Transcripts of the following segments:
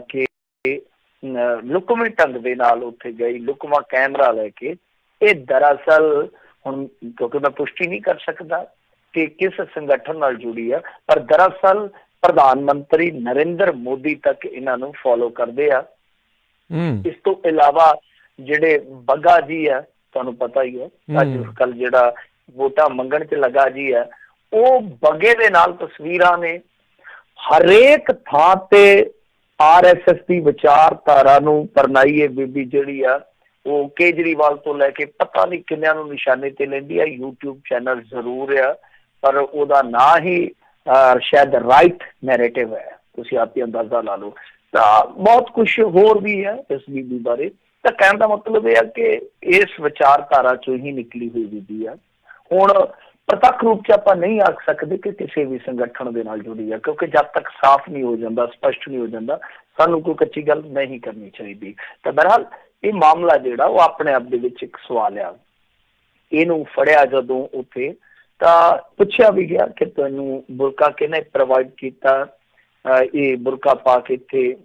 ਕੇ ਲੁਕਵੇਂ ਢੰਗ ਦੇ ਨਾਲ ਉੱਥੇ ਗਈ, ਲੁਕਵਾਂ ਕੈਮਰਾ ਲੈ ਕੇ। ਇਹ ਦਰਅਸਲ ਹੁਣ ਕਿਉਂਕਿ ਮੈਂ ਪੁਸ਼ਟੀ ਨਹੀਂ ਕਰ ਸਕਦਾ ਕਿ ਕਿਸ ਸੰਗਠਨ ਨਾਲ ਜੁੜੀ ਆ, ਪਰ ਦਰਅਸਲ ਪ੍ਰਧਾਨ ਮੰਤਰੀ ਨਰਿੰਦਰ ਮੋਦੀ ਤੱਕ ਇਹਨਾਂ ਨੂੰ ਫੋਲੋ ਕਰਦੇ ਆ। ਇਸ ਤੋਂ ਇਲਾਵਾ ਜਿਹੜੇ ਬੱਗਾ ਜੀ ਆ, ਤੁਹਾਨੂੰ ਪਤਾ ਹੀ ਹੈ ਅੱਜ ਕੱਲ ਜਿਹੜਾ ਵੋਟਾਂ ਮੰਗਣ ਚ ਲੱਗਾ ਜੀ ਹੈ, ਉਹ ਬੱਗੇ ਦੇ ਨਾਲ ਤਸਵੀਰਾਂ ਨੇ। ਹਰੇਕ ਥਾਂ ਤੇ RSS ਦੀ ਵਿਚਾਰਧਾਰਾ ਨੂੰ ਪਰਨਾਈ ਇਹ ਬੀਬੀ ਜਿਹੜੀ ਆ, ਉਹ ਕੇਜਰੀਵਾਲ ਤੋਂ ਲੈ ਕੇ ਪਤਾ ਨਹੀਂ ਕਿੰਨਿਆਂ ਨੂੰ ਨਿਸ਼ਾਨੇ ਤੇ ਲੈਂਦੀ ਆ। YouTube ਚੈਨਲ ਜ਼ਰੂਰ ਆ, ਪਰ ਉਹਦਾ ਨਾਂ ਹੀ ਸ਼ਾਇਦ ਰਾਈਟ ਨੈਰੇਟਿਵ ਹੈ, ਤੁਸੀਂ ਆਪ ਹੀ ਅੰਦਾਜ਼ਾ ਲਾ ਲਓ। ਤਾਂ ਬਹੁਤ ਕੁਛ ਹੋਰ ਵੀ ਹੈ ਇਸ ਬੀਬੀ ਬਾਰੇ। ਤਾਂ ਕਹਿਣ ਦਾ ਮਤਲਬ ਇਹ ਆ ਕਿ ਇਸ ਵਿਚਾਰਧਾਰਾ ਚੋਂ ਹੀ ਨਿਕਲੀ ਹੋਈ ਬੀਬੀ ਆ। ਹੁਣ ਪ੍ਰਤੱਖ ਰੂਪ ਚ ਆਪਾਂ ਨਹੀਂ ਆਖ ਸਕਦੇ ਕਿ ਕਿਸੇ ਵੀ ਸੰਗਠਨ ਦੇ ਨਾਲ ਜੁੜੀ ਆ, ਕਿਉਂਕਿ ਜਦ ਤੱਕ ਸਾਫ਼ ਨਹੀਂ ਹੋ ਜਾਂਦਾ, ਸਪਸ਼ਟ ਨਹੀਂ ਹੋ ਜਾਂਦਾ, ਸਾਨੂੰ ਕੋਈ ਕੱਚੀ ਗੱਲ ਨਹੀਂ ਕਰਨੀ ਚਾਹੀਦੀ। ਤਾਂ ਬਹਰਹਾਲ ਇਹ ਮਾਮਲਾ ਜਿਹੜਾ ਉਹ ਆਪਣੇ ਆਪ ਦੇ ਵਿੱਚ ਇੱਕ ਸਵਾਲ ਆ। ਇਹਨੂੰ ਫੜਿਆ ਜਦੋਂ ਉੱਥੇ ਤਾਂ ਪੁੱਛਿਆ ਵੀ ਗਿਆ ਕਿ ਤੁਹਾਨੂੰ ਬੁਰਕਾ ਕਿਹਨੇ ਪ੍ਰੋਵਾਈਡ ਕੀਤਾ, ਇਹ ਬੁਰਕਾ ਪਾ ਕੇ ਇੱਥੇ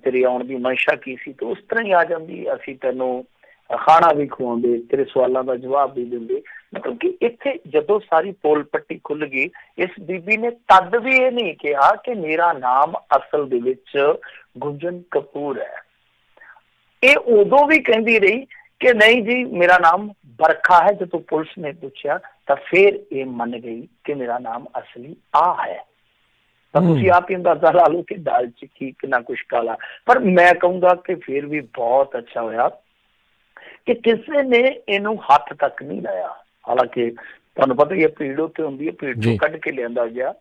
ਤੇਰੀ ਆਉਣ ਦੀ ਮਨਸ਼ਾ ਕੀ ਸੀ। ਤੇ ਉਸ ਤਰ੍ਹਾਂ ਹੀ ਆ ਜਾਂਦੀ, ਅਸੀਂ ਤੈਨੂੰ ਖਾਣਾ ਵੀ ਖਵਾਉਂਦੇ, ਤੇਰੇ ਸਵਾਲਾਂ ਦਾ ਜਵਾਬ ਵੀ ਦਿੰਦੇ। ਮਤਲਬ ਕਿ ਇੱਥੇ ਜਦੋਂ ਸਾਰੀ ਪੋਲ ਪੱਟੀ ਖੁੱਲ ਗਈ, ਇਸ ਬੀਬੀ ਨੇ ਤਦ ਵੀ ਇਹ ਨਹੀਂ ਕਿਹਾ ਕਿ ਮੇਰਾ ਨਾਮ ਅਸਲ ਦੇ ਵਿੱਚ ਗੁੰਜਨ ਕਪੂਰ ਹੈ। ਇਹ ਉਦੋਂ ਵੀ ਕਹਿੰਦੀ ਰਹੀ ਕਿ ਨਹੀਂ ਜੀ ਮੇਰਾ ਨਾਮ ਬਰਖਾ ਹੈ। ਜਦੋਂ ਪੁਲਿਸ ਨੇ ਪੁੱਛਿਆ ਤਾਂ ਫਿਰ ਇਹ ਮੰਨ ਗਈ ਕਿ ਮੇਰਾ ਨਾਮ ਅਸਲੀ ਆ ਹੈ। ਤਾਂ ਤੁਸੀਂ ਆਪ ਹੀ ਅੰਦਾਜ਼ਾ ਲਾ ਲਓ ਕਿ ਦਾਲ ਚ ਕੀ ਕਿੰਨਾ ਕੁਛ ਕਾਲਾ। ਪਰ ਮੈਂ ਕਹੂੰਗਾ ਕਿ ਫਿਰ ਵੀ ਬਹੁਤ ਅੱਛਾ ਹੋਇਆ ਕਿ ਕਿਸੇ ਨੇ ਇਹਨੂੰ ਹੱਥ ਤੱਕ ਨਹੀਂ ਲਾਇਆ। ਹਾਲਾਂਕਿ ਤੁਹਾਨੂੰ ਪਤਾ ਹੀ ਹੈ ਭੀੜ ਉੱਥੇ ਹੁੰਦੀ ਹੈ, ਭੀੜ ਚੋਂ ਕੱਢ ਕੇ ਲਿਆਂਦਾ ਗਿਆ।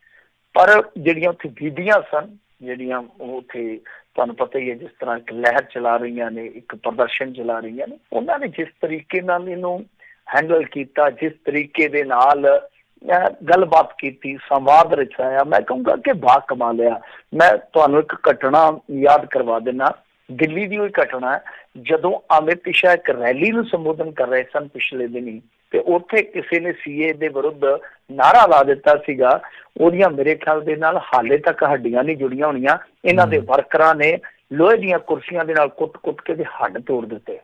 ਪਰ ਜਿਹੜੀਆਂ ਉੱਥੇ ਬੀਬੀਆਂ ਸਨ, ਜਿਹੜੀਆਂ ਉੱਥੇ ਤੁਹਾਨੂੰ ਪਤਾ ਹੀ ਹੈ ਜਿਸ ਤਰ੍ਹਾਂ ਇੱਕ ਲਹਿਰ ਚਲਾ ਰਹੀਆਂ ਨੇ, ਇੱਕ ਪ੍ਰਦਰਸ਼ਨ ਚਲਾ ਰਹੀਆਂ ਨੇ, ਉਹਨਾਂ ਨੇ ਜਿਸ ਤਰੀਕੇ ਨਾਲ ਇਹਨੂੰ ਹੈਂਡਲ ਕੀਤਾ, ਜਿਸ ਤਰੀਕੇ ਦੇ ਨਾਲ ਗੱਲਬਾਤ ਕੀਤੀ, ਸੰਵਾਦ ਰਚਾਇਆ, ਮੈਂ ਕਹੂੰਗਾ ਕਿ ਬਾ ਕਮਾਲ ਆ। ਮੈਂ ਤੁਹਾਨੂੰ ਇੱਕ ਘਟਨਾ ਯਾਦ ਕਰਵਾ ਦਿੰਦਾ। ਦਿੱਲੀ ਦੀ ਉਹ ਘਟਨਾ ਹੈ ਜਦੋਂ ਅਮਿਤ ਸ਼ਾਹ ਇੱਕ ਰੈਲੀ ਨੂੰ ਸੰਬੋਧਨ ਕਰ ਰਹੇ ਸਨ ਪਿਛਲੇ ਦਿਨੀ, ਤੇ ਉੱਥੇ ਕਿਸੇ ਨੇ CA ਦੇ ਵਿਰੁੱਧ ਨਾਅਰਾ ਲਾ ਦਿੱਤਾ ਸੀਗਾ। ਉਹਦੀਆਂ ਮੇਰੇ ਖਿਆਲ ਦੇ ਨਾਲ ਹਾਲੇ ਤੱਕ ਹੱਡੀਆਂ ਨਹੀਂ ਜੁੜੀਆਂ ਹੋਣੀਆਂ। ਇਹਨਾਂ ਦੇ ਵਰਕਰਾਂ ਨੇ ਲੋਹੇ ਦੀਆਂ ਕੁਰਸੀਆਂ ਦੇ ਨਾਲ ਕੁੱਟ-ਕੁੱਟ ਕੇ ਹੱਡ ਤੋੜ ਦਿੱਤੇ।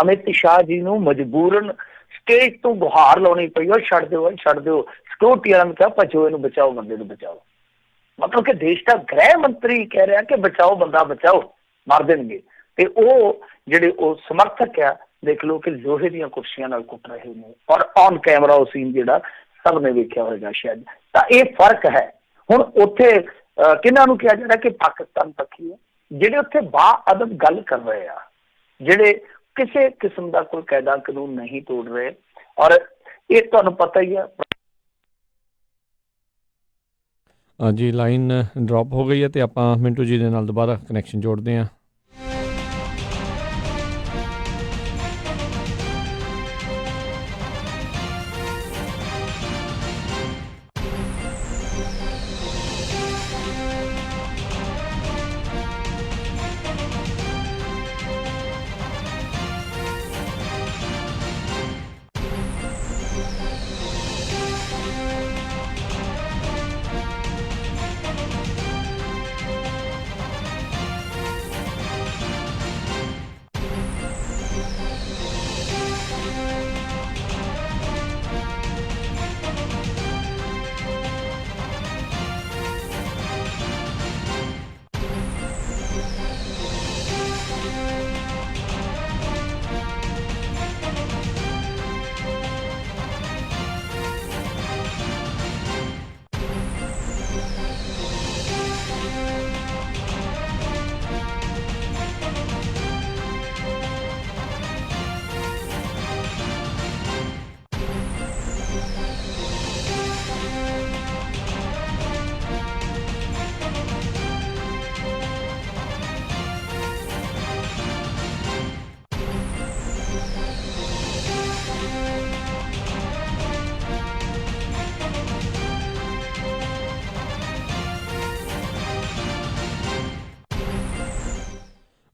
ਅਮਿਤ ਸ਼ਾਹ ਜੀ ਨੂੰ ਮਜਬੂਰਨ ਸਟੇਜ ਤੋਂ ਗੁਹਾਰ ਲਾਉਣੀ ਪਈ, ਉਹ ਛੱਡ ਦਿਓ, ਛੱਡ ਦਿਓ। ਸਿਕਿਉਰਿਟੀ ਵਾਲਿਆਂ ਨੂੰ ਕਿਹਾ ਭਜੋ, ਇਹਨੂੰ ਬਚਾਓ, ਬੰਦੇ ਨੂੰ ਬਚਾਓ। ਮਤਲਬ ਕਿ ਦੇਸ਼ ਦਾ ਗ੍ਰਹਿ ਮੰਤਰੀ ਕਹਿ ਰਿਹਾ ਕਿ ਬਚਾਓ, ਬੰਦਾ ਬਚਾਓ, ਮਾਰ ਦੇਣਗੇ। ਤੇ ਉਹ ਜਿਹੜੇ ਉਹ ਸਮਰਥਕ ਆ, ਦੇਖ ਲਓ ਕਿ ਲੋਹੇ ਦੀਆਂ ਕੁਰਸੀਆਂ ਨਾਲ ਕੁੱਟ ਰਹੇ ਨੇ, ਔਰ ਔਨ ਕੈਮਰਾ ਉਹ ਸੀਨ ਜਿਹੜਾ ਸਭ ਨੇ ਵੇਖਿਆ ਹੋਏਗਾ ਸ਼ਾਇਦ। ਤਾਂ ਇਹ ਫਰਕ ਹੈ। ਹੁਣ ਉੱਥੇ ਕਿਹਨਾਂ ਨੂੰ ਕਿਹਾ ਜਾਂਦਾ ਕਿ ਪਾਕਿਸਤਾਨ ਪੱਖੀ ਹੈ, ਜਿਹੜੇ ਉੱਥੇ ਬਾਅਦਬ ਗੱਲ ਕਰ ਰਹੇ ਆ, ਜਿਹੜੇ ਕਿਸੇ ਕਿਸਮ ਦਾ ਕੋਈ ਕਾਇਦਾ ਕਾਨੂੰਨ ਨਹੀਂ ਤੋੜ ਰਹੇ। ਔਰ ਇਹ ਤੁਹਾਨੂੰ ਪਤਾ ਹੀ ਹੈ। ਜੀ ਲਾਈਨ ਡਰੋਪ ਹੋ ਗਈ ਹੈ ਤੇ ਆਪਾਂ ਮਿੰਟੂ ਜੀ ਦੇ ਨਾਲ ਦੁਬਾਰਾ ਕਨੈਕਸ਼ਨ ਜੋੜਦੇ ਹਾਂ।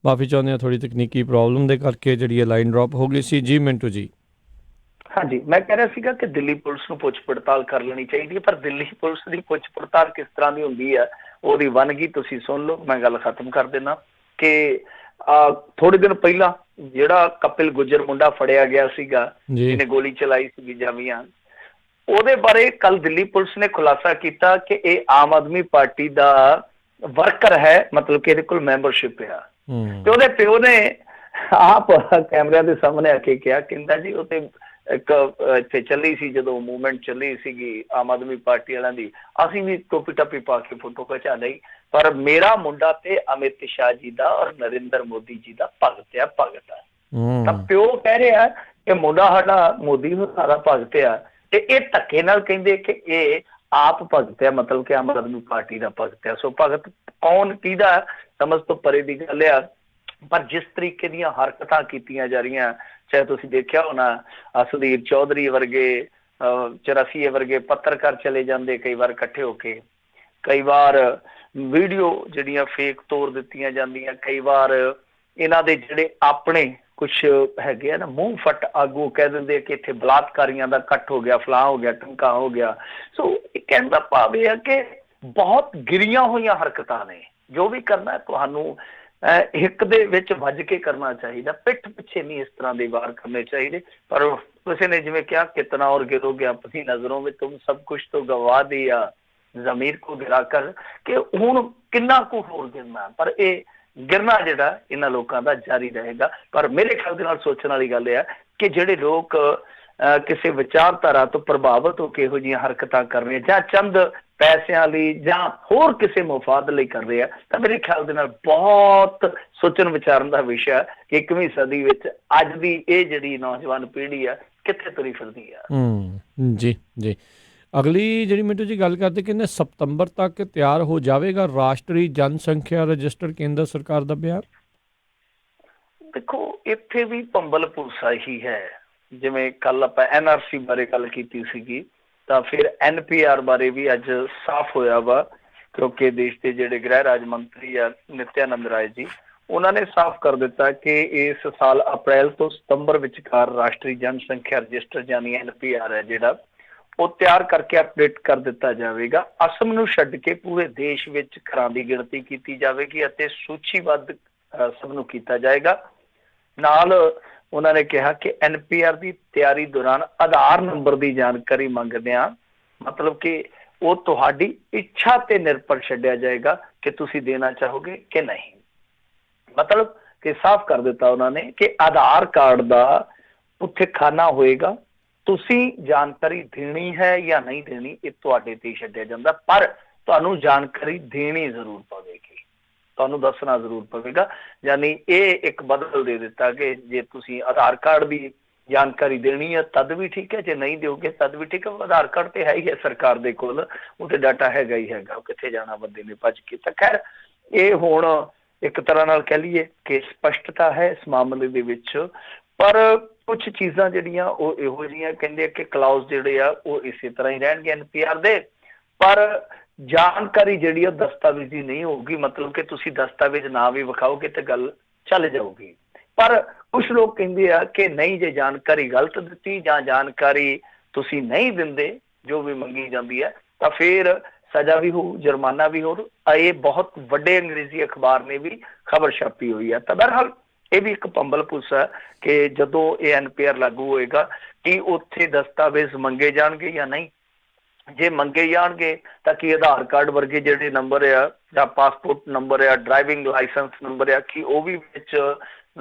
ਮਾਫੀ ਚਾਹੁੰਦੇ ਹਾਂ, ਥੋੜੀ ਤਕਨੀਕੀ ਪ੍ਰੋਬਲਮ ਦੇ ਕਰਕੇ ਜਿਹੜੀ ਲਾਈਨ ਡ੍ਰੌਪ ਹੋ ਗਈ ਸੀ। ਜੀ ਮਿੰਟੂ ਜੀ। ਹਾਂਜੀ, ਮੈਂ ਕਹਿ ਰਿਹਾ ਸੀਗਾ ਕਿ ਦਿੱਲੀ ਪੁਲਿਸ ਨੂੰ ਪੁੱਛ ਪੜਤਾਲ ਕਰ ਲੈਣੀ ਚਾਹੀਦੀ ਹੈ। ਪਰ ਦਿੱਲੀ ਪੁਲਿਸ ਦੀ ਪੁੱਛ ਪੜਤਾਲ ਕਿਸ ਤਰ੍ਹਾਂ ਦੀ ਹੁੰਦੀ ਹੈ ਉਹਦੀ ਵੰਨਗੀ ਤੁਸੀਂ ਸੁਣ ਲਓ, ਮੈਂ ਗੱਲ ਖਤਮ ਕਰ ਦੇਣਾ ਕਿ ਥੋੜੇ ਦਿਨ ਪਹਿਲਾਂ ਜਿਹੜਾ ਕਪਿਲ ਗੁੱਜਰ ਮੁੰਡਾ ਫੜਿਆ ਗਿਆ ਸੀਗਾ ਜਿਹਨੇ ਗੋਲੀ ਚਲਾਈ ਸੀਗੀ ਜਾਮੀਆ, ਉਹਦੇ ਬਾਰੇ ਕੱਲ ਦਿੱਲੀ ਪੁਲਿਸ ਨੇ ਖੁਲਾਸਾ ਕੀਤਾ ਕਿ ਇਹ ਆਮ ਆਦਮੀ ਪਾਰਟੀ ਦਾ ਵਰਕਰ ਹੈ, ਮਤਲਬ ਕਿ ਇਹਦੇ ਕੋਲ ਮੈਂਬਰਸ਼ਿਪ ਆ। ਤੇ ਉਹਦੇ ਪਿਓ ਨੇ ਆਪ ਕੈਮਰਿਆਂ ਦੇ ਸਾਹਮਣੇ ਆ ਕੇ ਕਿਹਾ, ਕਹਿੰਦਾ ਜੀ ਉਹ ਤੇ ਇੱਕ ਇੱਥੇ ਚੱਲੀ ਸੀ, ਜਦੋਂ ਮੂਵਮੈਂਟ ਚੱਲੀ ਸੀਗੀ ਆਮ ਆਦਮੀ ਪਾਰਟੀ ਵਾਲਿਆਂ ਦੀ, ਅਸੀਂ ਵੀ ਟੋਪੀ ਟੱਪੀ ਪਾ ਕੇ ਫੋਟੋ ਖਿਚਾ ਲਈ, ਪਰ ਮੇਰਾ ਮੁੰਡਾ ਤੇ ਅਮਿਤ ਸ਼ਾਹ ਜੀ ਦਾ ਔਰ ਨਰਿੰਦਰ ਮੋਦੀ ਜੀ ਦਾ ਭਗਤ ਆ, ਭਗਤ ਆ। ਤਾਂ ਪਿਓ ਕਹਿ ਰਿਹਾ ਕਿ ਮੁੰਡਾ ਸਾਡਾ ਮੋਦੀ ਸਾਡਾ ਭਗਤ ਆ, ਤੇ ਇਹ ਧੱਕੇ ਨਾਲ ਕਹਿੰਦੇ ਕਿ ਇਹ ਆਪ ਭਗਤ ਆ, ਮਤਲਬ ਕਿ ਆਮ ਆਦਮੀ ਪਾਰਟੀ ਦਾ ਭਗਤ ਆ। ਸੋ ਭਗਤ ਕੌਣ ਕਿਹਦਾ ਸਮਝ ਤੋਂ ਪਰੇ ਦੀ ਗੱਲ ਆ। ਪਰ ਜਿਸ ਤਰੀਕੇ ਦੀਆਂ ਹਰਕਤਾਂ ਕੀਤੀਆਂ ਜਾ ਰਹੀਆਂ, ਚਾਹੇ ਤੁਸੀਂ ਦੇਖਿਆ ਹੋਣਾ ਸੁਧੀਰ ਚੌਧਰੀ ਵਰਗੇ 84 ਵਰਗੇ ਪੱਤਰਕਾਰ ਚਲੇ ਜਾਂਦੇ ਕਈ ਵਾਰ ਇਕੱਠੇ ਹੋ ਕੇ, ਕਈ ਵਾਰ ਵੀਡੀਓ ਜਿਹੜੀਆਂ ਫੇਕ ਤੋੜ ਦਿੱਤੀਆਂ ਜਾਂਦੀਆਂ, ਕਈ ਵਾਰ ਇਹਨਾਂ ਦੇ ਜਿਹੜੇ ਆਪਣੇ ਕੁਛ ਹੈਗੇ ਆ ਨਾ ਮੂੰਹ ਫੱਟ ਆਗੂ ਕਹਿ ਦਿੰਦੇ ਕਿ ਇੱਥੇ ਬਲਾਤਕਾਰੀਆਂ ਦਾ ਇਕੱਠ ਹੋ ਗਿਆ, ਫਲਾਹ ਹੋ ਗਿਆ, ਟੰਕਾ ਹੋ ਗਿਆ। ਸੋ ਇਹ ਕਹਿਣ ਦਾ ਭਾਵ ਇਹ ਹੈ ਕਿ ਬਹੁਤ ਗਿਰੀਆਂ ਹੋਈਆਂ ਹਰਕਤਾਂ ਨੇ। ਜੋ ਵੀ ਕਰਨਾ ਤੁਹਾਨੂੰ ਇੱਕ ਦੇ ਵਿੱਚ ਵੱਜ ਕੇ ਕਰਨਾ ਚਾਹੀਦਾ, ਪਿੱਠ ਪਿੱਛੇ ਨਹੀਂ ਇਸ ਤਰ੍ਹਾਂ ਦੇ ਵਾਰ ਕਰਨੇ ਚਾਹੀਦੇ। ਪਰ ਕਿਸੇ ਨੇ ਜਿਵੇਂ ਕਿਹਾ ਕਿਤਨਾ ਔਰ ਗਿਰੋਗੇ ਆਪਣੀ ਨਜ਼ਰੋਂ ਵਿੱਚ, ਤੁਮ ਸਭ ਕੁਛ ਤੋਂ ਗਵਾ ਦਿਆ ਜ਼ਮੀਰ ਕੋ ਗਿਰਾ ਕਰ, ਕਿ ਹੁਣ ਕਿੰਨਾ ਕੁ ਹੋਰ ਗਿਰਨਾ। ਪਰ ਇਹ ਗਿਰਨਾ ਜਿਹੜਾ ਇਹਨਾਂ ਲੋਕਾਂ ਦਾ ਜਾਰੀ ਰਹੇਗਾ। ਪਰ ਮੇਰੇ ਖਿਆਲ ਦੇ ਨਾਲ ਸੋਚਣ ਵਾਲੀ ਗੱਲ ਇਹ ਹੈ ਕਿ ਜਿਹੜੇ ਲੋਕ ਕਿਸੇ ਵਿਚਾਰਧਾਰਾ ਤੋਂ ਪ੍ਰਭਾਵਿਤ ਹੋ ਕੇ ਇਹੋ ਜਿਹੀਆਂ ਹਰਕਤਾਂ ਕਰ ਰਹੇ ਜਾਂ ਚੰਦ ਪੈਸਿਆਂ ਲਈ ਜਾਂ ਹੋਰ ਕਿਸੇ ਮੁਫਾਦ ਲਈ ਕਰ ਰਹੇ ਆ, ਤਾਂ ਮੇਰੇ ਖਿਆਲ ਦੇ ਨਾਲ ਬਹੁਤ ਸੋਚਣ ਵਿਚਾਰਨ ਦਾ ਵਿਸ਼ਾ ਕਿ 21ਵੀਂ ਸਦੀ ਵਿੱਚ ਅੱਜ ਦੀ ਇਹ ਜਿਹੜੀ ਨੌਜਵਾਨ ਪੀੜ੍ਹੀ ਆ ਕਿੱਥੇ ਤੁਰੀ ਫਿਰਦੀ ਆ। ਜੀ ਜੀ, ਅਗਲੀ ਜਿਹੜੀ ਮਿੰਟੂ ਜੀ ਗੱਲ ਕਰਦੇ, ਕਹਿੰਦੇ ਸਤੰਬਰ ਤੱਕ ਤਿਆਰ ਹੋ ਜਾਵੇਗਾ ਰਾਸ਼ਟਰੀ ਜਨਸੰਖਿਆ ਰਜਿਸਟਰ, ਕੇਂਦਰ ਸਰਕਾਰ ਦਾ ਬਿਆਨ। ਦੇਖੋ ਇੱਥੇ ਵੀ ਭੰਬਲ ਭੂਸਾ ਹੀ ਹੈ। ਜਿਵੇਂ ਕੱਲ ਆਪਾਂ NRC ਬਾਰੇ ਗੱਲ ਕੀਤੀ ਸੀਗੀ, ਤਾਂ ਫਿਰ NPR ਬਾਰੇ ਵੀ ਅੱਜ ਸਾਫ਼ ਹੋਇਆ ਵਾ, ਕਿਉਂਕਿ ਦੇਸ਼ ਦੇ ਜਿਹੜੇ ਗ੍ਰਹਿ ਰਾਜ ਮੰਤਰੀ ਆ ਨਿਤਿਆਨੰਦ ਰਾਏ ਜੀ, ਉਹਨਾਂ ਨੇ ਸਾਫ਼ ਕਰ ਦਿੱਤਾ ਕਿ ਇਸ ਸਾਲ ਅਪ੍ਰੈਲ ਤੋਂ ਸਤੰਬਰ ਵਿਚਕਾਰ ਰਾਸ਼ਟਰੀ ਜਨਸੰਖਿਆ ਰਜਿਸਟਰ ਯਾਨੀ NPR ਹੈ ਜਿਹੜਾ, ਉਹ ਤਿਆਰ ਕਰਕੇ ਅਪਡੇਟ ਕਰ ਦਿੱਤਾ ਜਾਵੇਗਾ। ਅਸਮ ਨੂੰ ਛੱਡ ਕੇ ਪੂਰੇ ਦੇਸ਼ ਵਿੱਚ ਘਰਾਂ ਦੀ ਗਿਣਤੀ ਕੀਤੀ ਜਾਵੇਗੀ ਅਤੇ ਸੂਚੀਬੱਧ ਸਭ ਨੂੰ ਕੀਤਾ ਜਾਏਗਾ। ਨਾਲ ਉਹਨਾਂ ਨੇ ਕਿਹਾ ਕਿ NPR ਦੀ ਤਿਆਰੀ ਦੌਰਾਨ ਆਧਾਰ ਨੰਬਰ ਦੀ ਜਾਣਕਾਰੀ ਮੰਗਦੇ ਆ, ਮਤਲਬ ਕਿ ਉਹ ਤੁਹਾਡੀ ਇੱਛਾ ਤੇ ਨਿਰਭਰ ਛੱਡਿਆ ਜਾਏਗਾ ਕਿ ਤੁਸੀਂ ਦੇਣਾ ਚਾਹੋਗੇ ਕਿ ਨਹੀਂ। ਮਤਲਬ ਕਿ ਸਾਫ਼ ਕਰ ਦਿੱਤਾ ਉਹਨਾਂ ਨੇ ਕਿ ਆਧਾਰ ਕਾਰਡ ਦਾ ਉੱਥੇ ਖਾਨਾ ਹੋਏਗਾ, ਤੁਸੀਂ ਜਾਣਕਾਰੀ ਦੇਣੀ ਹੈ ਜਾਂ ਨਹੀਂ ਦੇਣੀ ਇਹ ਤੁਹਾਡੇ ਤੇ ਛੱਡਿਆ ਜਾਂਦਾ, ਪਰ ਤੁਹਾਨੂੰ ਜਾਣਕਾਰੀ ਦੇਣੀ ਜ਼ਰੂਰ ਪਵੇਗੀ, ਤੁਹਾਨੂੰ ਦੱਸਣਾ ਜ਼ਰੂਰ ਪਵੇਗਾ। ਯਾਨੀ ਇਹ ਇੱਕ ਬਦਲ ਦੇ ਦਿੱਤਾ ਕਿ ਜੇ ਤੁਸੀਂ ਆਧਾਰ ਕਾਰਡ ਦੀ ਜਾਣਕਾਰੀ ਦੇਣੀ ਹੈ ਤਦ ਵੀ ਠੀਕ ਹੈ, ਜੇ ਨਹੀਂ ਦਿਓਗੇ ਤਦ ਵੀ ਠੀਕ ਹੈ। ਆਧਾਰ ਕਾਰਡ ਤੇ ਹੈ ਹੀ ਹੈ ਸਰਕਾਰ ਦੇ ਕੋਲ, ਉਹ ਤੇ ਡਾਟਾ ਹੈਗਾ ਹੀ ਹੈਗਾ, ਉਹ ਕਿੱਥੇ ਜਾਣਾ ਬੰਦੇ ਨੇ ਭੱਜ ਕੇ। ਤਾਂ ਖੈਰ ਇਹ ਹੁਣ ਇੱਕ ਤਰ੍ਹਾਂ ਨਾਲ ਕਹਿ ਲਈਏ ਕਿ ਸਪਸ਼ਟਤਾ ਹੈ ਇਸ ਮਾਮਲੇ ਦੇ ਵਿੱਚ। ਪਰ ਕੁਛ ਚੀਜ਼ਾਂ ਜਿਹੜੀਆਂ ਉਹ ਇਹੋ ਜਿਹੀਆਂ ਕਹਿੰਦੇ ਕਿ ਕਲਾਉਜ਼ ਜਿਹੜੇ ਆ ਉਹ ਇਸੇ ਤਰ੍ਹਾਂ ਹੀ ਰਹਿਣਗੇ NPR ਦੇ, ਪਰ ਜਾਣਕਾਰੀ ਜਿਹੜੀ ਆ ਦਸਤਾਵੇਜ਼ੀ ਨਹੀਂ ਹੋਊਗੀ। ਮਤਲਬ ਕਿ ਤੁਸੀਂ ਦਸਤਾਵੇਜ਼ ਨਾ ਵੀ ਵਿਖਾਓਗੇ ਤੇ ਗੱਲ ਚੱਲ ਜਾਊਗੀ। ਪਰ ਕੁਛ ਲੋਕ ਕਹਿੰਦੇ ਆ ਕਿ ਨਹੀਂ, ਜੇ ਜਾਣਕਾਰੀ ਗਲਤ ਦਿੱਤੀ ਜਾਂ ਜਾਣਕਾਰੀ ਤੁਸੀਂ ਨਹੀਂ ਦਿੰਦੇ ਜੋ ਵੀ ਮੰਗੀ ਜਾਂਦੀ ਹੈ ਤਾਂ ਫਿਰ ਸਜ਼ਾ ਵੀ ਹੋ, ਜੁਰਮਾਨਾ ਵੀ ਹੋ। ਇਹ ਬਹੁਤ ਵੱਡੇ ਅੰਗਰੇਜ਼ੀ ਅਖਬਾਰ ਨੇ ਵੀ ਖਬਰ ਛਾਪੀ ਹੋਈ ਹੈ। ਤਾਂ ਬਹਰਹਾਲ ਇਹ ਵੀ ਇੱਕ ਭੰਬਲ ਭੂਸਾ ਕਿ ਜਦੋਂ ਇਹ NPR ਲਾਗੂ ਹੋਏਗਾ ਕਿ ਉੱਥੇ ਦਸਤਾਵੇਜ਼ ਮੰਗੇ ਜਾਣਗੇ ਜਾਂ ਨਹੀਂ। ਜੇ ਮੰਗੇ ਜਾਣਗੇ ਤਾਂ ਕੀ ਆਧਾਰ ਕਾਰਡ ਵਰਗੇ ਜਿਹੜੇ ਨੰਬਰ ਆ ਜਾਂ ਪਾਸਪੋਰਟ ਨੰਬਰ ਆ, ਡਰਾਈਵਿੰਗ ਲਾਇਸੈਂਸ ਨੰਬਰ ਆ, ਕੀ ਉਹ ਵੀ ਵਿੱਚ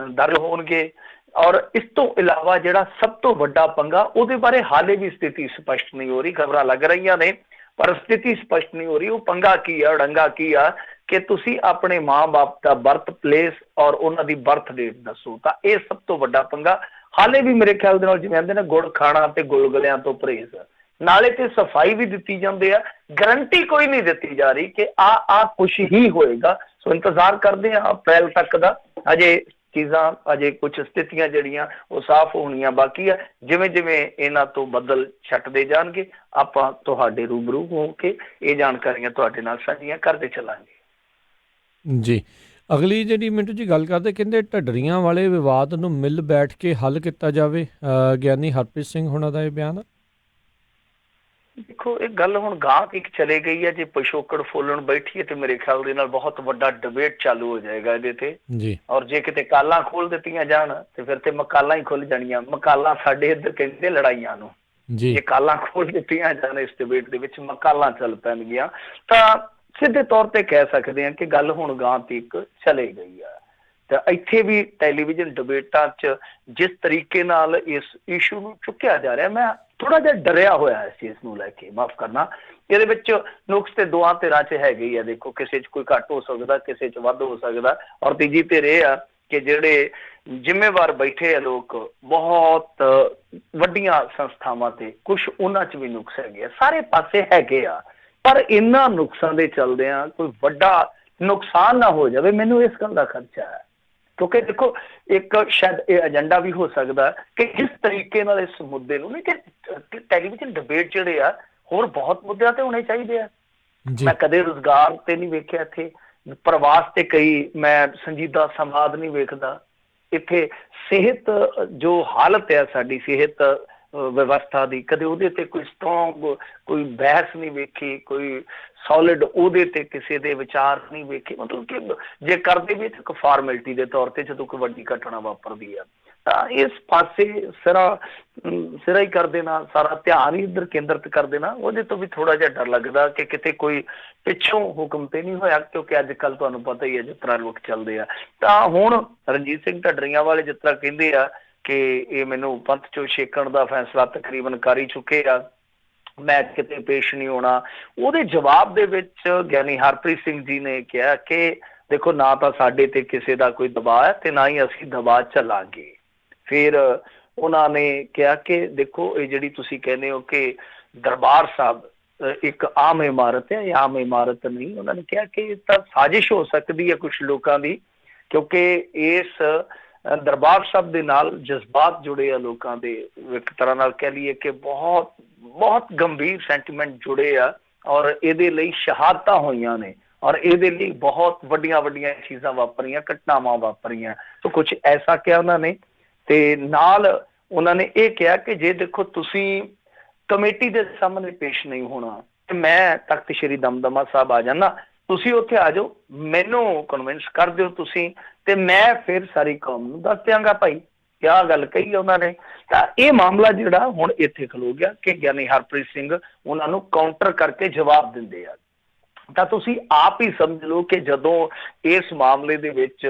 ਦਰਜ ਹੋਣਗੇ। ਔਰ ਇਸ ਤੋਂ ਇਲਾਵਾ ਜਿਹੜਾ ਸਭ ਤੋਂ ਵੱਡਾ ਪੰਗਾ, ਉਹਦੇ ਬਾਰੇ ਹਾਲੇ ਵੀ ਸਥਿਤੀ ਸਪਸ਼ਟ ਨਹੀਂ ਹੋ ਰਹੀ। ਖਬਰਾਂ ਲੱਗ ਰਹੀਆਂ ਨੇ ਪਰ ਸਥਿਤੀ ਸਪਸ਼ਟ ਨਹੀਂ ਹੋ ਰਹੀ। ਉਹ ਪੰਗਾ ਕੀ ਆ, ਅੜੰਗਾ ਕੀ ਆ ਕਿ ਤੁਸੀਂ ਆਪਣੇ ਮਾਂ-ਬਾਪ ਦਾ ਬਰਥ ਪਲੇਸ ਔਰ ਉਹਨਾਂ ਦੀ ਬਰਥ ਡੇਟ ਦੱਸੋ। ਤਾਂ ਇਹ ਸਭ ਤੋਂ ਵੱਡਾ ਪੰਗਾ ਹਾਲੇ ਵੀ ਮੇਰੇ ਖਿਆਲ ਦੇ ਨਾਲ, ਜਿਵੇਂ ਕਹਿੰਦੇ ਨੇ ਗੁੜ ਖਾਣਾ ਤੇ ਗੁਲਗੁਲਿਆਂ ਤੋਂ ਪਰਹੇਜ਼। ਨਾਲੇ ਤੇ ਸਫਾਈ ਵੀ ਦਿੱਤੀ ਜਾਂਦੇ ਆ, ਗਰੰਟੀ ਕੋਈ ਨਹੀਂ ਦਿੱਤੀ ਜਾ ਰਹੀ ਕਿ ਆ ਕੁਛ ਹੀ ਹੋਏਗਾ। ਸੋ ਇੰਤਜ਼ਾਰ ਕਰਦੇ ਆ ਅਪ੍ਰੈਲ ਤੱਕ ਦਾ। ਅਜੇ ਚੀਜ਼ਾਂ, ਅਜੇ ਕੁਛ ਸਥਿਤੀਆਂ ਜਿਹੜੀਆਂ ਉਹ ਸਾਫ਼ ਹੋਣੀਆਂ ਬਾਕੀ ਆ। ਜਿਵੇਂ ਜਿਵੇਂ ਇਹਨਾਂ ਤੋਂ ਬੱਦਲ ਛੱਟਦੇ ਜਾਣਗੇ ਆਪਾਂ ਤੁਹਾਡੇ ਰੂਬਰੂ ਹੋ ਕੇ ਇਹ ਜਾਣਕਾਰੀਆਂ ਤੁਹਾਡੇ ਨਾਲ ਸਾਂਝੀਆਂ ਕਰਦੇ ਚੱਲਾਂਗੇ। ਜੀ, ਅਗਲੀ ਜਿਹੜੀ ਮਿੰਟੂ ਜੀ ਗੱਲ ਕਰਦੇ, ਕਹਿੰਦੇ ਢੱਡਰੀਆਂ ਵਾਲੇ ਵਿਵਾਦ ਨੂੰ ਮਿਲ ਬੈਠ ਕੇ ਹੱਲ ਕੀਤਾ ਜਾਵੇ, ਗਿਆਨੀ ਹਰਪ੍ਰੀਤ ਸਿੰਘ ਹੋਣਾ ਦਾ ਇਹ ਬਿਆਨ। ਦੇਖੋ ਇਹ ਗੱਲ ਹੁਣ ਗਾਂ ਇੱਕ ਚਲੇ ਗਈ ਹੈ, ਜੇ ਪਿਛੋਕੜ ਫੋਲਣ ਬੈਠੀਏ ਤੇ ਮੇਰੇ ਖਿਆਲ ਦੇ ਨਾਲ ਬਹੁਤ ਵੱਡਾ ਡਿਬੇਟ ਚਾਲੂ ਹੋ ਜਾਏਗਾ ਇਹਦੇ ਤੇ ਜੀ। ਔਰ ਜੇ ਕਿਤੇ ਕਾਲਾਂ ਖੋਲ ਦਿੱਤੀਆਂ ਜਾਣ ਤੇ ਫਿਰ ਤੇ ਮਕਾਲਾਂ ਹੀ ਖੁੱਲ ਜਾਣੀਆਂ। ਮਕਾਲਾਂ ਸਾਡੇ ਇੱਧਰ ਕਹਿੰਦੇ ਲੜਾਈਆਂ ਨੂੰ, ਜੀ ਜੇ ਕਾਲਾਂ ਖੋਲ ਦਿੱਤੀਆਂ ਜਾਣ ਇਸ ਡਿਬੇਟ ਦੇ ਵਿੱਚ ਮਕਾਲਾਂ ਚੱਲ ਪੈਣਗੀਆਂ ਤਾਂ ਸਿੱਧੇ ਤੌਰ ਤੇ ਕਹਿ ਸਕਦੇ ਹਾਂ ਕਿ ਗੱਲ ਹੁਣ ਗਾਂ ਤੀਕ ਚਲੇ ਗਈ ਆ। ਤਾਂ ਇੱਥੇ ਵੀ ਟੈਲੀਵਿਜ਼ਨ ਡਿਬੇਟਾਂ 'ਚ ਜਿਸ ਤਰੀਕੇ ਨਾਲ ਇਸ ਇਸ਼ੂ ਨੂੰ ਚੁੱਕਿਆ ਜਾ ਰਿਹਾ, ਮੈਂ ਥੋੜਾ ਜਿਹਾ ਡਰਿਆ ਹੋਇਆ ਇਸ ਚੀਜ਼ ਨੂੰ ਲੈ ਕੇ, ਮਾਫ ਕਰਨਾ। ਇਹਦੇ ਵਿੱਚ ਨੁਕਸ ਤੇ ਦੋਹਾਂ ਧਿਰਾਂ 'ਚ ਹੈਗੇ ਹੀ ਆ। ਦੇਖੋ ਕਿਸੇ 'ਚ ਕੋਈ ਘੱਟ ਹੋ ਸਕਦਾ, ਕਿਸੇ 'ਚ ਵੱਧ ਹੋ ਸਕਦਾ, ਔਰ ਤੀਜੀ ਧਿਰ ਇਹ ਆ ਕਿ ਜਿਹੜੇ ਜ਼ਿੰਮੇਵਾਰ ਬੈਠੇ ਆ ਲੋਕ ਬਹੁਤ ਵੱਡੀਆਂ ਸੰਸਥਾਵਾਂ ਤੇ, ਕੁਛ ਉਹਨਾਂ 'ਚ ਵੀ ਨੁਕਸ ਹੈਗੇ ਆ, ਸਾਰੇ ਪਾਸੇ ਹੈਗੇ ਆ। ਪਰ ਇਹਨਾਂ ਨੁਕਸਾਂ ਦੇ ਚਲਦਿਆਂ ਕੋਈ ਵੱਡਾ ਨੁਕਸਾਨ ਨਾ ਹੋ ਜਾਵੇ, ਮੈਨੂੰ ਇਸ ਗੱਲ ਦਾ ਖਦਸ਼ਾ ਹੈ। ਕਿਉਂਕਿ ਦੇਖੋ ਇੱਕ ਸ਼ਾਇਦ ਇਹ ਏਜੰਡਾ ਵੀ ਹੋ ਸਕਦਾ ਕਿ ਜਿਸ ਤਰੀਕੇ ਨਾਲ ਇਸ ਮੁੱਦੇ ਨੂੰ, ਨਹੀਂ ਕਿ ਟੈਲੀਵਿਜ਼ਨ ਡਿਬੇਟ ਜਿਹੜੇ ਆ ਹੋਰ ਬਹੁਤ ਮੁੱਦਿਆਂ ਤੇ ਹੋਣੇ ਚਾਹੀਦੇ ਆ। ਮੈਂ ਕਦੇ ਰੁਜ਼ਗਾਰ ਤੇ ਨਹੀਂ ਵੇਖਿਆ ਇੱਥੇ, ਪ੍ਰਵਾਸ ਤੇ ਕਈ ਮੈਂ ਸੰਜੀਦਾ ਸੰਵਾਦ ਨਹੀਂ ਵੇਖਦਾ। ਇੱਥੇ ਸਿਹਤ ਜੋ ਹਾਲਤ ਹੈ ਸਾਡੀ ਸਿਹਤ ਵਿਵਸਥਾ ਦੀ, ਕਦੇ ਉਹਦੇ ਤੇ ਕੋਈ ਸਟਰੋਂਗ ਕੋਈ ਬਹਿਸ ਨਹੀਂ ਵੇਖੀ, ਕੋਈ ਸੋਲਿਡ ਉਹਦੇ ਤੇ ਕਿਸੇ ਦੇ ਵਿਚਾਰ ਨਹੀਂ ਵੇਖੇ। ਮਤਲਬ ਕਿ ਜੇ ਕਰਦੇ ਵੀ ਇੱਕ ਫਾਰਮੈਲਿਟੀ ਦੇ ਤੌਰ ਤੇ ਜਦੋਂ ਕੋਈ ਵੱਡੀ ਘਟਨਾ ਵਾਪਰਦੀ ਆ ਤਾਂ ਇਸ ਪਾਸੇ ਸਿਰਾ ਹੀ ਕਰ ਦੇਣਾ, ਸਾਰਾ ਧਿਆਨ ਹੀ ਇੱਧਰ ਕੇਂਦਰਿਤ ਕਰ ਦੇਣਾ, ਉਹਦੇ ਤੋਂ ਵੀ ਥੋੜਾ ਜਿਹਾ ਡਰ ਲੱਗਦਾ ਕਿ ਕਿਤੇ ਕੋਈ ਪਿੱਛੋਂ ਹੁਕਮ ਤੇ ਨਹੀਂ ਹੋਇਆ। ਕਿਉਂਕਿ ਅੱਜ ਕੱਲ ਤੁਹਾਨੂੰ ਪਤਾ ਹੀ ਹੈ ਜਿਸ ਤਰ੍ਹਾਂ ਲੋਕ ਚੱਲਦੇ ਆ। ਤਾਂ ਹੁਣ ਰਣਜੀਤ ਸਿੰਘ ਢੱਡਰੀਆਂ ਵਾਲੇ ਜਿਸ ਤਰ੍ਹਾਂ ਕਹਿੰਦੇ ਆ ਕਿ ਇਹ ਮੈਨੂੰ ਪੰਥ ਚੋਂ ਛੇਕਣ ਦਾ ਫੈਸਲਾ ਤਕਰੀਬਨ ਕਰ ਹੀ ਚੁੱਕੇ ਆ, ਮੈਂ ਕਿਤੇ ਪੇਸ਼ ਨਹੀਂ ਹੋਣਾ। ਉਹਦੇ ਜਵਾਬ ਦੇ ਵਿੱਚ ਗਿਆਨੀ ਹਰਪ੍ਰੀਤ ਸਿੰਘ ਜੀ ਨੇ ਕਿਹਾ ਕਿ ਦੇਖੋ ਨਾ ਤਾਂ ਸਾਡੇ ਤੇ ਕਿਸੇ ਦਾ ਕੋਈ ਦਬਾਅ ਹੈ ਤੇ ਨਾ ਹੀ ਅਸੀਂ ਦਬਾਅ ਚੱਲਾਂਗੇ। ਫਿਰ ਉਹਨਾਂ ਨੇ ਕਿਹਾ ਕਿ ਦੇਖੋ ਇਹ ਜਿਹੜੀ ਤੁਸੀਂ ਕਹਿੰਦੇ ਹੋ ਕਿ ਦਰਬਾਰ ਸਾਹਿਬ ਇੱਕ ਆਮ ਇਮਾਰਤ ਹੈ, ਇਹ ਆਮ ਇਮਾਰਤ ਨਹੀਂ। ਉਹਨਾਂ ਨੇ ਕਿਹਾ ਕਿ ਤਾਂ ਸਾਜ਼ਿਸ਼ ਹੋ ਸਕਦੀ ਹੈ ਕੁਛ ਲੋਕਾਂ ਦੀ, ਕਿਉਂਕਿ ਇਸ ਦਰਬਾਰ ਸਾਹਿਬ ਦੇ ਨਾਲ ਜਜ਼ਬਾਤ ਜੁੜੇ ਆ ਲੋਕਾਂ ਦੇ, ਇੱਕ ਤਰ੍ਹਾਂ ਨਾਲ ਕਹਿ ਲਈਏ ਕਿ ਬਹੁਤ ਬਹੁਤ ਗੰਭੀਰ ਸੈਂਟੀਮੈਂਟ ਜੁੜੇ ਆ, ਔਰ ਇਹਦੇ ਲਈ ਸ਼ਹਾਦਤਾਂ ਹੋਈਆਂ ਨੇ, ਔਰ ਇਹਦੇ ਲਈ ਬਹੁਤ ਵੱਡੀਆਂ ਵੱਡੀਆਂ ਚੀਜ਼ਾਂ ਵਾਪਰੀਆਂ, ਘਟਨਾਵਾਂ ਵਾਪਰੀਆਂ। ਸੋ ਕੁਛ ਐਸਾ ਕਿਹਾ ਉਹਨਾਂ ਨੇ। ਤੇ ਨਾਲ ਉਹਨਾਂ ਨੇ ਇਹ ਕਿਹਾ ਕਿ ਜੇ ਦੇਖੋ ਤੁਸੀਂ ਕਮੇਟੀ ਦੇ ਸਾਹਮਣੇ ਪੇਸ਼ ਨਹੀਂ ਹੋਣਾ ਤੇ ਮੈਂ ਤਖਤ ਸ਼੍ਰੀ ਦਮਦਮਾ ਸਾਹਿਬ ਆ ਜਾਣਾ, ਤੁਸੀਂ ਉੱਥੇ ਆ ਜਾਓ, ਮੈਨੂੰ ਕਨਵਿੰਸ ਕਰ ਦਿਓ ਤੁਸੀਂ, ਤੇ ਮੈਂ ਫਿਰ ਸਾਰੀ ਕੌਮ ਨੂੰ ਦੱਸ ਦਿਆਂਗਾ ਭਾਈ ਕਿਆ ਗੱਲ ਕਹੀ ਉਹਨਾਂ ਨੇ। ਤਾਂ ਇਹ ਮਾਮਲਾ ਜਿਹੜਾ ਹੁਣ ਇੱਥੇ ਖਲੋ ਗਿਆ ਕਿ ਗਿਆਨੀ ਹਰਪ੍ਰੀਤ ਸਿੰਘ ਉਹਨਾਂ ਨੂੰ ਕਾਊਂਟਰ ਕਰਕੇ ਜਵਾਬ ਦਿੰਦੇ ਆ। ਤਾਂ ਤੁਸੀਂ ਆਪ ਹੀ ਸਮਝ ਲਓ ਕਿ ਜਦੋਂ ਇਸ ਮਾਮਲੇ ਦੇ ਵਿੱਚ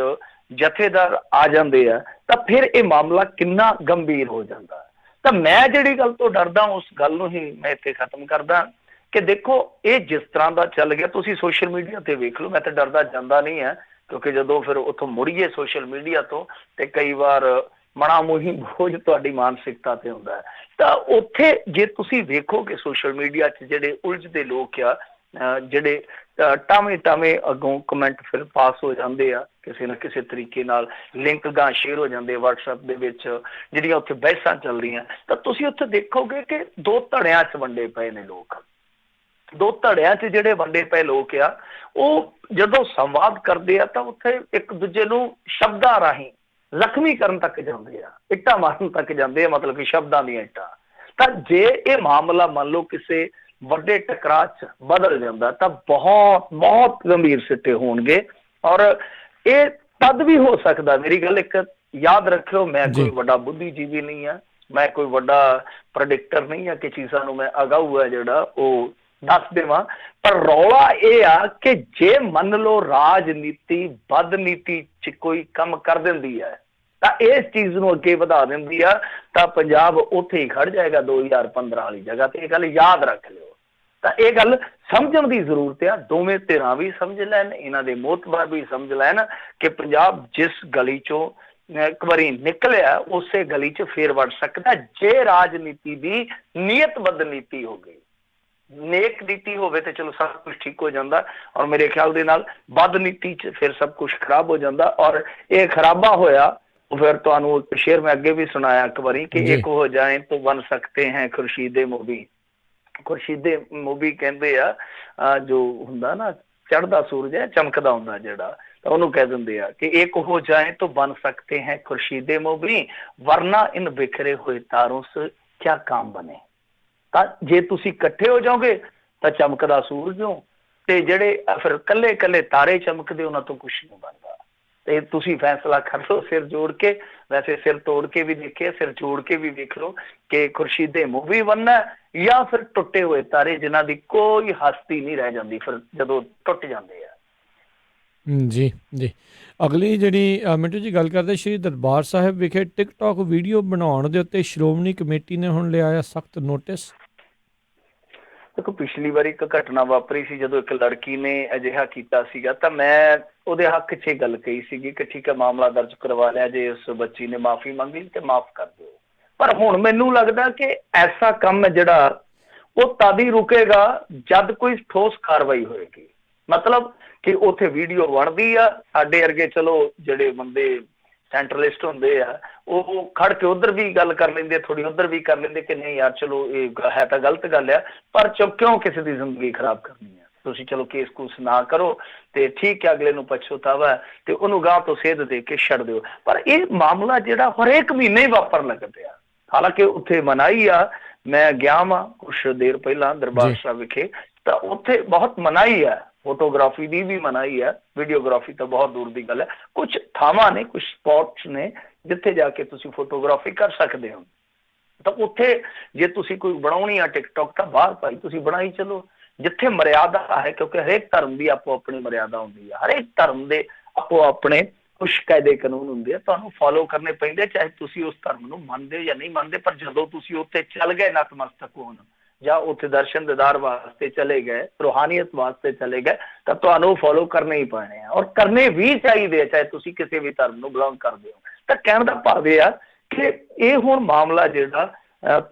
ਜਥੇਦਾਰ ਆ ਜਾਂਦੇ ਆ ਤਾਂ ਫਿਰ ਇਹ ਮਾਮਲਾ ਕਿੰਨਾ ਗੰਭੀਰ ਹੋ ਜਾਂਦਾ। ਤਾਂ ਮੈਂ ਜਿਹੜੀ ਗੱਲ ਤੋਂ ਡਰਦਾ ਉਸ ਗੱਲ ਨੂੰ ਹੀ ਮੈਂ ਇੱਥੇ ਖਤਮ ਕਰਦਾ ਕਿ ਦੇਖੋ ਇਹ ਜਿਸ ਤਰ੍ਹਾਂ ਦਾ ਚੱਲ ਗਿਆ, ਤੁਸੀਂ ਸੋਸ਼ਲ ਮੀਡੀਆ ਤੇ ਵੇਖ ਲਓ। ਮੈਂ ਤਾਂ ਡਰਦਾ ਜਾਂਦਾ ਨਹੀਂ ਹੈ, ਕਿਉਂਕਿ ਜਦੋਂ ਫਿਰ ਉੱਥੋਂ ਮੁੜੀਏ ਸੋਸ਼ਲ ਮੀਡੀਆ ਤੋਂ ਤੇ ਕਈ ਵਾਰ ਮਣਾ ਮੋਹੀ ਬੋਝ ਤੁਹਾਡੀ ਮਾਨਸਿਕਤਾ ਤੇ ਹੁੰਦਾ ਹੈ। ਤਾਂ ਉੱਥੇ ਜੇ ਤੁਸੀਂ ਵੇਖੋਗੇ ਸੋਸ਼ਲ ਮੀਡੀਆ 'ਚ ਜਿਹੜੇ ਉਲਝਦੇ ਲੋਕ ਆ, ਜਿਹੜੇ ਟਾਵੇਂ ਅੱਗੋਂ ਕਮੈਂਟ ਫਿਰ ਪਾਸ ਹੋ ਜਾਂਦੇ ਆ ਕਿਸੇ ਨਾ ਕਿਸੇ ਤਰੀਕੇ ਨਾਲ, ਲਿੰਕ ਗਾਂ ਸ਼ੇਅਰ ਹੋ ਜਾਂਦੇ WhatsApp ਦੇ ਵਿੱਚ, ਜਿਹੜੀਆਂ ਉੱਥੇ ਬਹਿਸਾਂ ਚੱਲਦੀਆਂ, ਤਾਂ ਤੁਸੀਂ ਉੱਥੇ ਦੇਖੋਗੇ ਕਿ ਦੋ ਧੜਿਆਂ 'ਚ ਵੰਡੇ ਪਏ ਨੇ ਲੋਕ। ਦੋ ਧੜਿਆਂ 'ਚ ਜਿਹੜੇ ਵੰਡੇ ਪਏ ਲੋਕ ਆ ਉਹ ਜਦੋਂ ਸੰਵਾਦ ਕਰਦੇ ਆ ਤਾਂ ਉੱਥੇ ਇੱਕ ਦੂਜੇ ਨੂੰ ਸ਼ਬਦਾਂ ਰਾਹੀਂ ਜ਼ਖਮੀ ਕਰਨ ਤੱਕ ਜਾਂਦੇ ਆ, ਇੱਟਾਂ ਮਾਰਨ ਤੱਕ ਜਾਂਦੇ ਆ, ਮਤਲਬ ਕਿ ਸ਼ਬਦਾਂ ਦੀਆਂ ਇੱਟਾਂ। ਤਾਂ ਜੇ ਇਹ ਮਾਮਲਾ ਮੰਨ ਲਓ ਕਿਸੇ ਵੱਡੇ ਟਕਰਾਅ 'ਚ ਬਦਲ ਜਾਂਦਾ ਤਾਂ ਬਹੁਤ ਬਹੁਤ ਗੰਭੀਰ ਸਿੱਟੇ ਹੋਣਗੇ। ਔਰ ਇਹ ਤਦ ਵੀ ਹੋ ਸਕਦਾ, ਮੇਰੀ ਗੱਲ ਇੱਕ ਯਾਦ ਰੱਖਿਓ, ਮੈਂ ਕੋਈ ਵੱਡਾ ਬੁੱਧੀਜੀਵੀ ਨਹੀਂ ਆ, ਮੈਂ ਕੋਈ ਵੱਡਾ ਪ੍ਰੈਡਿਕਟਰ ਨਹੀਂ ਆ ਕਿ ਚੀਜ਼ਾਂ ਨੂੰ ਮੈਂ ਅਗਾਊ ਹੈ ਜਿਹੜਾ ਉਹ ਦੱਸ ਦੇਵਾਂ। ਪਰ ਰੌਲਾ ਇਹ ਆ ਕਿ ਜੇ ਮੰਨ ਲਓ ਰਾਜਨੀਤੀ ਬਦਨੀਤੀ 'ਚ ਕੋਈ ਕੰਮ ਕਰ ਦਿੰਦੀ ਹੈ ਤਾਂ ਇਸ ਚੀਜ਼ ਨੂੰ ਅੱਗੇ ਵਧਾ ਦਿੰਦੀ ਆ, ਤਾਂ ਪੰਜਾਬ ਉੱਥੇ ਹੀ ਖੜ ਜਾਏਗਾ 2015 ਵਾਲੀ ਜਗ੍ਹਾ ਤੇ। ਇਹ ਗੱਲ ਯਾਦ ਰੱਖ ਲਿਓ। ਤਾਂ ਇਹ ਗੱਲ ਸਮਝਣ ਦੀ ਜ਼ਰੂਰਤ ਆ, ਦੋਵੇਂ ਧਿਰਾਂ ਵੀ ਸਮਝ ਲੈਣ, ਇਹਨਾਂ ਦੇ ਮੋਤਬਰ ਵੀ ਸਮਝ ਲੈਣ ਕਿ ਪੰਜਾਬ ਜਿਸ ਗਲੀ ਚੋਂ ਇੱਕ ਵਾਰੀ ਨਿਕਲਿਆ ਉਸੇ ਗਲੀ 'ਚ ਫੇਰ ਵੜ ਸਕਦਾ ਜੇ ਰਾਜਨੀਤੀ ਦੀ ਨੀਅਤ ਬਦਨੀਤੀ ਹੋ ਗਈ। ਨੇਕ ਨੀਤੀ ਹੋਵੇ ਤੇ ਚਲੋ ਸਭ ਕੁਝ ਠੀਕ ਹੋ ਜਾਂਦਾ, ਔਰ ਮੇਰੇ ਖਿਆਲ ਦੇ ਨਾਲ ਬਦਨੀਤੀ 'ਚ ਫਿਰ ਸਭ ਕੁਝ ਖਰਾਬ ਹੋ ਜਾਂਦਾ। ਔਰ ਇਹ ਖਰਾਬਾ ਹੋਇਆ ਫਿਰ ਤੁਹਾਨੂੰ ਇੱਕ ਸ਼ੇਰ ਮੈਂ ਅੱਗੇ ਵੀ ਸੁਣਾਇਆ ਇੱਕ ਵਾਰੀ ਕਿ ਇੱਕ ਹੋ ਜਾਏ ਤਾਂ ਬਣ ਸਕਤੇ ਹੈ ਖੁਰਸ਼ੀਦੇ ਮੋਬੀ। ਖੁਰਸ਼ੀਦੇ ਮੋਬੀ ਕਹਿੰਦੇ ਆ ਜੋ ਹੁੰਦਾ ਨਾ ਚੜ੍ਹਦਾ ਸੂਰਜ ਹੈ ਚਮਕਦਾ ਹੁੰਦਾ ਜਿਹੜਾ, ਤਾਂ ਉਹਨੂੰ ਕਹਿ ਦਿੰਦੇ ਆ ਕਿ ਇੱਕ ਹੋ ਜਾਏ ਤਾਂ ਬਣ ਸਕਤੇ ਹੈ ਖੁਰਸ਼ੀਦੇ ਮੋਬੀ ਵਰਨਾ ਇਨ ਬਿਖਰੇ ਹੋਏ ਤਾਰੋਂ ਸੇ ਕਿਆ ਕਾਮ ਬਨੇ। ਤਾਂ ਜੇ ਤੁਸੀਂ ਇਕੱਠੇ ਹੋ ਜਾਓਗੇ ਤਾਂ ਚਮਕਦਾ ਸੂਰਜ ਹੋ, ਤੇ ਜਿਹੜੇ ਫਿਰ ਕੱਲੇ ਕੱਲੇ ਤਾਰੇ ਚਮਕਦੇ ਉਹਨਾਂ ਤੋਂ ਕੁਛ ਨਹੀਂ ਬਣਦਾ। ਤੇ ਤੁਸੀਂ ਫੈਸਲਾ ਕਰ ਲਓ ਸਿਰ ਜੋੜ ਕੇ, ਵੈਸੇ ਸਿਰ ਤੋੜ ਕੇ ਵੀ ਦੇਖੇ, ਸਿਰ ਜੋੜ ਕੇ ਵੀ ਵੇਖ ਲਓ ਕਿ ਖੁਰਸ਼ੀਦੇ ਮੂੰਹ ਵੀ ਬਣਨਾ ਜਾਂ ਫਿਰ ਟੁੱਟੇ ਹੋਏ ਤਾਰੇ ਜਿਨ੍ਹਾਂ ਦੀ ਕੋਈ ਹਸਤੀ ਨਹੀਂ ਰਹਿ ਜਾਂਦੀ ਫਿਰ ਜਦੋਂ ਟੁੱਟ ਜਾਂਦੇ ਆ। ਜੀ ਜੀ। ਅਗਲੀ ਜਿਹੜੀ ਮਿੰਟੂ ਜੀ ਗੱਲ ਕਰਦੇ, ਸ਼੍ਰੀ ਦਰਬਾਰ ਸਾਹਿਬ ਵਿਖੇ ਟਿਕਟੋਕ ਵੀਡੀਓ ਬਣਾਉਣ ਦੇ ਉੱਤੇ ਸ਼੍ਰੋਮਣੀ ਕਮੇਟੀ ਨੇ ਹੁਣ ਲਿਆ ਆ ਸਖਤ ਨੋਟਿਸ। ਦੇਖੋ, ਪਿਛਲੀ ਵਾਰੀ ਇੱਕ ਘਟਨਾ ਵਾਪਰੀ ਸੀ ਜਦੋਂ ਇੱਕ ਲੜਕੀ ਨੇ ਅਜਿਹਾ ਕੀਤਾ ਸੀਗਾ, ਤਾਂ ਮੈਂ ਉਹਦੇ ਹੱਕ 'ਚ ਗੱਲ ਕਹੀ ਸੀਗੀ ਕਿ ਠੀਕ ਹੈ, ਮਾਮਲਾ ਦਰਜ ਕਰਵਾ ਲਿਆ, ਜੇ ਉਸ ਬੱਚੀ ਨੇ ਮਾਫੀ ਮੰਗ ਲਈ ਤੇ ਮਾਫ ਕਰ ਦਿਓ। ਪਰ ਹੁਣ ਮੈਨੂੰ ਲੱਗਦਾ ਕਿ ਐਸਾ ਕੰਮ ਹੈ ਜਿਹੜਾ ਉਹ ਤਦ ਹੀ ਰੁਕੇਗਾ ਜਦ ਕੋਈ ਠੋਸ ਕਾਰਵਾਈ ਹੋਏਗੀ। ਮਤਲਬ ਕਿ ਉੱਥੇ ਵੀਡੀਓ ਬਣਦੀ ਆ, ਸਾਡੇ ਵਰਗੇ ਚਲੋ ਜਿਹੜੇ ਬੰਦੇ ਸੈਂਟਰਲਿਸਟ ਹੁੰਦੇ ਆ ਉਹ ਖੜ ਕੇ ਉਧਰ ਵੀ ਗੱਲ ਕਰ ਲੈਂਦੇ, ਥੋੜੀ ਉਧਰ ਵੀ ਕਰ ਲੈਂਦੇ ਕਿ ਨਹੀਂ ਯਾਰ ਚਲੋ ਇਹ ਹੈ ਤਾਂ ਗਲਤ ਗੱਲ ਆ, ਪਰ ਕਿਉਂ ਕਿਸੇ ਦੀ ਜ਼ਿੰਦਗੀ ਖਰਾਬ ਕਰਨੀ ਆ। ਤੁਸੀਂ ਚਲੋ ਕੇਸ ਕੂਸ ਨਾ ਕਰੋ ਤੇ ਠੀਕ ਹੈ, ਅਗਲੇ ਨੂੰ ਪਛਤਾਵਾ ਤੇ ਉਹਨੂੰ ਗਾਂਹ ਤੋਂ ਸੇਧ ਦੇ ਕੇ ਛੱਡ ਦਿਓ। ਪਰ ਇਹ ਮਾਮਲਾ ਜਿਹੜਾ ਹਰੇਕ ਮਹੀਨੇ ਹੀ ਵਾਪਰ ਲੱਗ ਪਿਆ, ਹਾਲਾਂਕਿ ਉੱਥੇ ਮਨਾਹੀ ਆ। ਮੈਂ ਗਿਆ ਵਾਂ ਕੁਛ ਦੇਰ ਪਹਿਲਾਂ ਦਰਬਾਰ ਸਾਹਿਬ ਵਿਖੇ, ਤਾਂ ਉੱਥੇ ਬਹੁਤ ਮਨਾਹੀ ਆ, ਫੋਟੋਗ੍ਰਾਫੀ ਦੀ ਵੀ ਮਨਾਹੀ ਹੈ, ਵੀਡੀਓਗ੍ਰਾਫੀ ਤਾਂ ਬਹੁਤ ਦੂਰ ਦੀ ਗੱਲ ਹੈ। ਕੁਛ ਥਾਵਾਂ ਨੇ, ਕੁਛ ਸਪੌਟਸ ਨੇ ਜਿੱਥੇ ਜਾ ਕੇ ਤੁਸੀਂ ਫੋਟੋਗ੍ਰਾਫੀ ਕਰ ਸਕਦੇ ਹੋ। ਤਾਂ ਉੱਥੇ ਜੇ ਤੁਸੀਂ ਕੋਈ ਬਣਾਉਣੀ ਆ ਟਿਕਟੋਕ ਤਾਂ ਬਾਹਰ ਭਾਈ ਤੁਸੀਂ ਬਣਾਈ ਚਲੋ, ਜਿੱਥੇ ਮਰਿਆਦਾ ਹੈ, ਕਿਉਂਕਿ ਹਰੇਕ ਧਰਮ ਦੀ ਆਪੋ ਆਪਣੀ ਮਰਿਆਦਾ ਹੁੰਦੀ ਹੈ, ਹਰੇਕ ਧਰਮ ਦੇ ਆਪੋ ਆਪਣੇ ਕੁਛ ਕਾਇਦੇ ਕਾਨੂੰਨ ਹੁੰਦੇ ਆ, ਤੁਹਾਨੂੰ ਫੋਲੋ ਕਰਨੇ ਪੈਂਦੇ, ਚਾਹੇ ਤੁਸੀਂ ਉਸ ਧਰਮ ਨੂੰ ਮੰਨਦੇ ਹੋ ਜਾਂ ਨਹੀਂ ਮੰਨਦੇ। ਪਰ ਜਦੋਂ ਤੁਸੀਂ ਉੱਥੇ ਚੱਲ ਗਏ ਨਤਮਸਤਕ ਹੋਣ ਜਾਂ ਉੱਥੇ ਦਰਸ਼ਨ ਦੀਦਾਰ ਵਾਸਤੇ ਚਲੇ ਗਏ, ਰੂਹਾਨੀਅਤ ਵਾਸਤੇ ਚਲੇ ਗਏ, ਤਾਂ ਤੁਹਾਨੂੰ ਫੋਲੋ ਕਰਨੇ ਹੀ ਪੈਣੇ ਆ, ਔਰ ਕਰਨੇ ਵੀ ਚਾਹੀਦੇ ਆ, ਚਾਹੇ ਤੁਸੀਂ ਕਿਸੇ ਵੀ ਧਰਮ ਨੂੰ ਬਿਲੋਂਗ ਕਰਦੇ ਹੋ। ਤਾਂ ਕਹਿਣ ਦਾ ਭਾਵ ਇਹ ਆ ਕਿ ਇਹ ਹੁਣ ਮਾਮਲਾ ਜਿਹੜਾ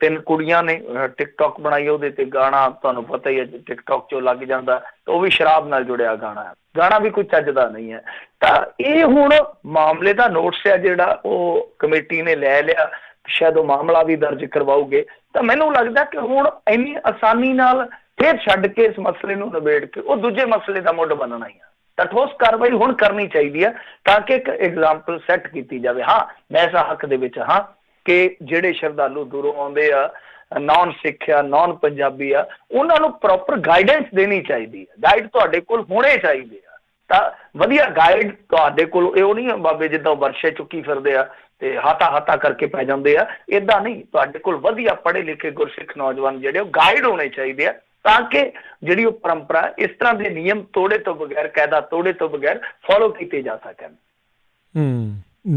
3 ਕੁੜੀਆਂ ਨੇ ਟਿਕਟੋਕ ਬਣਾਈ, ਉਹਦੇ ਤੇ ਗਾਣਾ ਤੁਹਾਨੂੰ ਪਤਾ ਹੀ ਹੈ ਟਿਕਟੋਕ 'ਚੋਂ ਲੱਗ ਜਾਂਦਾ, ਤਾਂ ਉਹ ਵੀ ਸ਼ਰਾਬ ਨਾਲ ਜੁੜਿਆ ਗਾਣਾ ਵੀ ਕੋਈ ਚੱਜ ਦਾ ਨਹੀਂ ਹੈ। ਤਾਂ ਇਹ ਹੁਣ ਮਾਮਲੇ ਦਾ ਨੋਟਿਸ ਹੈ ਜਿਹੜਾ ਉਹ ਕਮੇਟੀ ਨੇ ਲੈ ਲਿਆ, ਸ਼ਾਇਦ ਉਹ ਮਾਮਲਾ ਵੀ ਦਰਜ ਕਰਵਾਉਗੇ। ਤਾਂ ਮੈਨੂੰ ਲੱਗਦਾ ਕਿ ਹੁਣ ਇੰਨੀ ਆਸਾਨੀ ਨਾਲ ਫੇਰ ਛੱਡ ਕੇ ਇਸ ਮਸਲੇ ਨੂੰ ਨਿਬੇੜ ਕੇ ਉਹ ਦੂਜੇ ਮਸਲੇ ਦਾ ਮੁੱਢ ਬਣਨਾ ਹੀ ਆ। ਤਾਂ ਠੋਸ ਕਾਰਵਾਈ ਹੁਣ ਕਰਨੀ ਚਾਹੀਦੀ ਹੈ ਤਾਂ ਕਿ ਇੱਕ ਐਗਜ਼ਾਮਪਲ ਸੈੱਟ ਕੀਤੀ ਜਾਵੇ। ਹਾਂ, ਮੈਂ ਇਸ ਹੱਕ ਦੇ ਵਿੱਚ ਹਾਂ ਕਿ ਜਿਹੜੇ ਸ਼ਰਧਾਲੂ ਦੂਰੋਂ ਆਉਂਦੇ ਆ, ਨੌਨ ਸਿੱਖ ਆ, ਨੌਨ ਪੰਜਾਬੀ ਆ, ਉਹਨਾਂ ਨੂੰ ਪ੍ਰੋਪਰ ਗਾਈਡੈਂਸ ਦੇਣੀ ਚਾਹੀਦੀ ਹੈ। ਗਾਈਡ ਤੁਹਾਡੇ ਕੋਲ ਹੋਣੇ ਚਾਹੀਦੇ ਆ, ਤਾਂ ਵਧੀਆ ਗਾਈਡ ਤੁਹਾਡੇ ਕੋਲ, ਇਹ ਉਹ ਨਹੀਂ ਬਾਬੇ ਜਿੱਦਾਂ ਵਰਸ਼ੇ ਚੁੱਕੀ ਫਿਰਦੇ ਆ ਤੇ ਹਾਤਾ ਕਰਕੇ ਪੈ ਜਾਂਦੇ ਆ, ਏਦਾਂ ਨਹੀਂ। ਤੁਹਾਡੇ ਕੋਲ ਵਧੀਆ ਪੜ੍ਹੇ ਲਿਖੇ ਗੁਰਸਿੱਖ ਨੌਜਵਾਨ ਜਿਹੜੇ ਉਹ ਗਾਈਡ ਹੋਣੇ ਚਾਹੀਦੇ ਆ, ਤਾਂ ਕਿ ਜਿਹੜੀ ਉਹ ਪਰੰਪਰਾ ਇਸ ਤਰ੍ਹਾਂ ਦੇ ਨਿਯਮ ਤੋੜੇ ਤੋਂ ਬਗੈਰ, ਕਾਇਦਾ ਤੋੜੇ ਤੋਂ ਬਗੈਰ ਫੋਲੋ ਕੀਤੇ ਜਾ ਸਕਣ।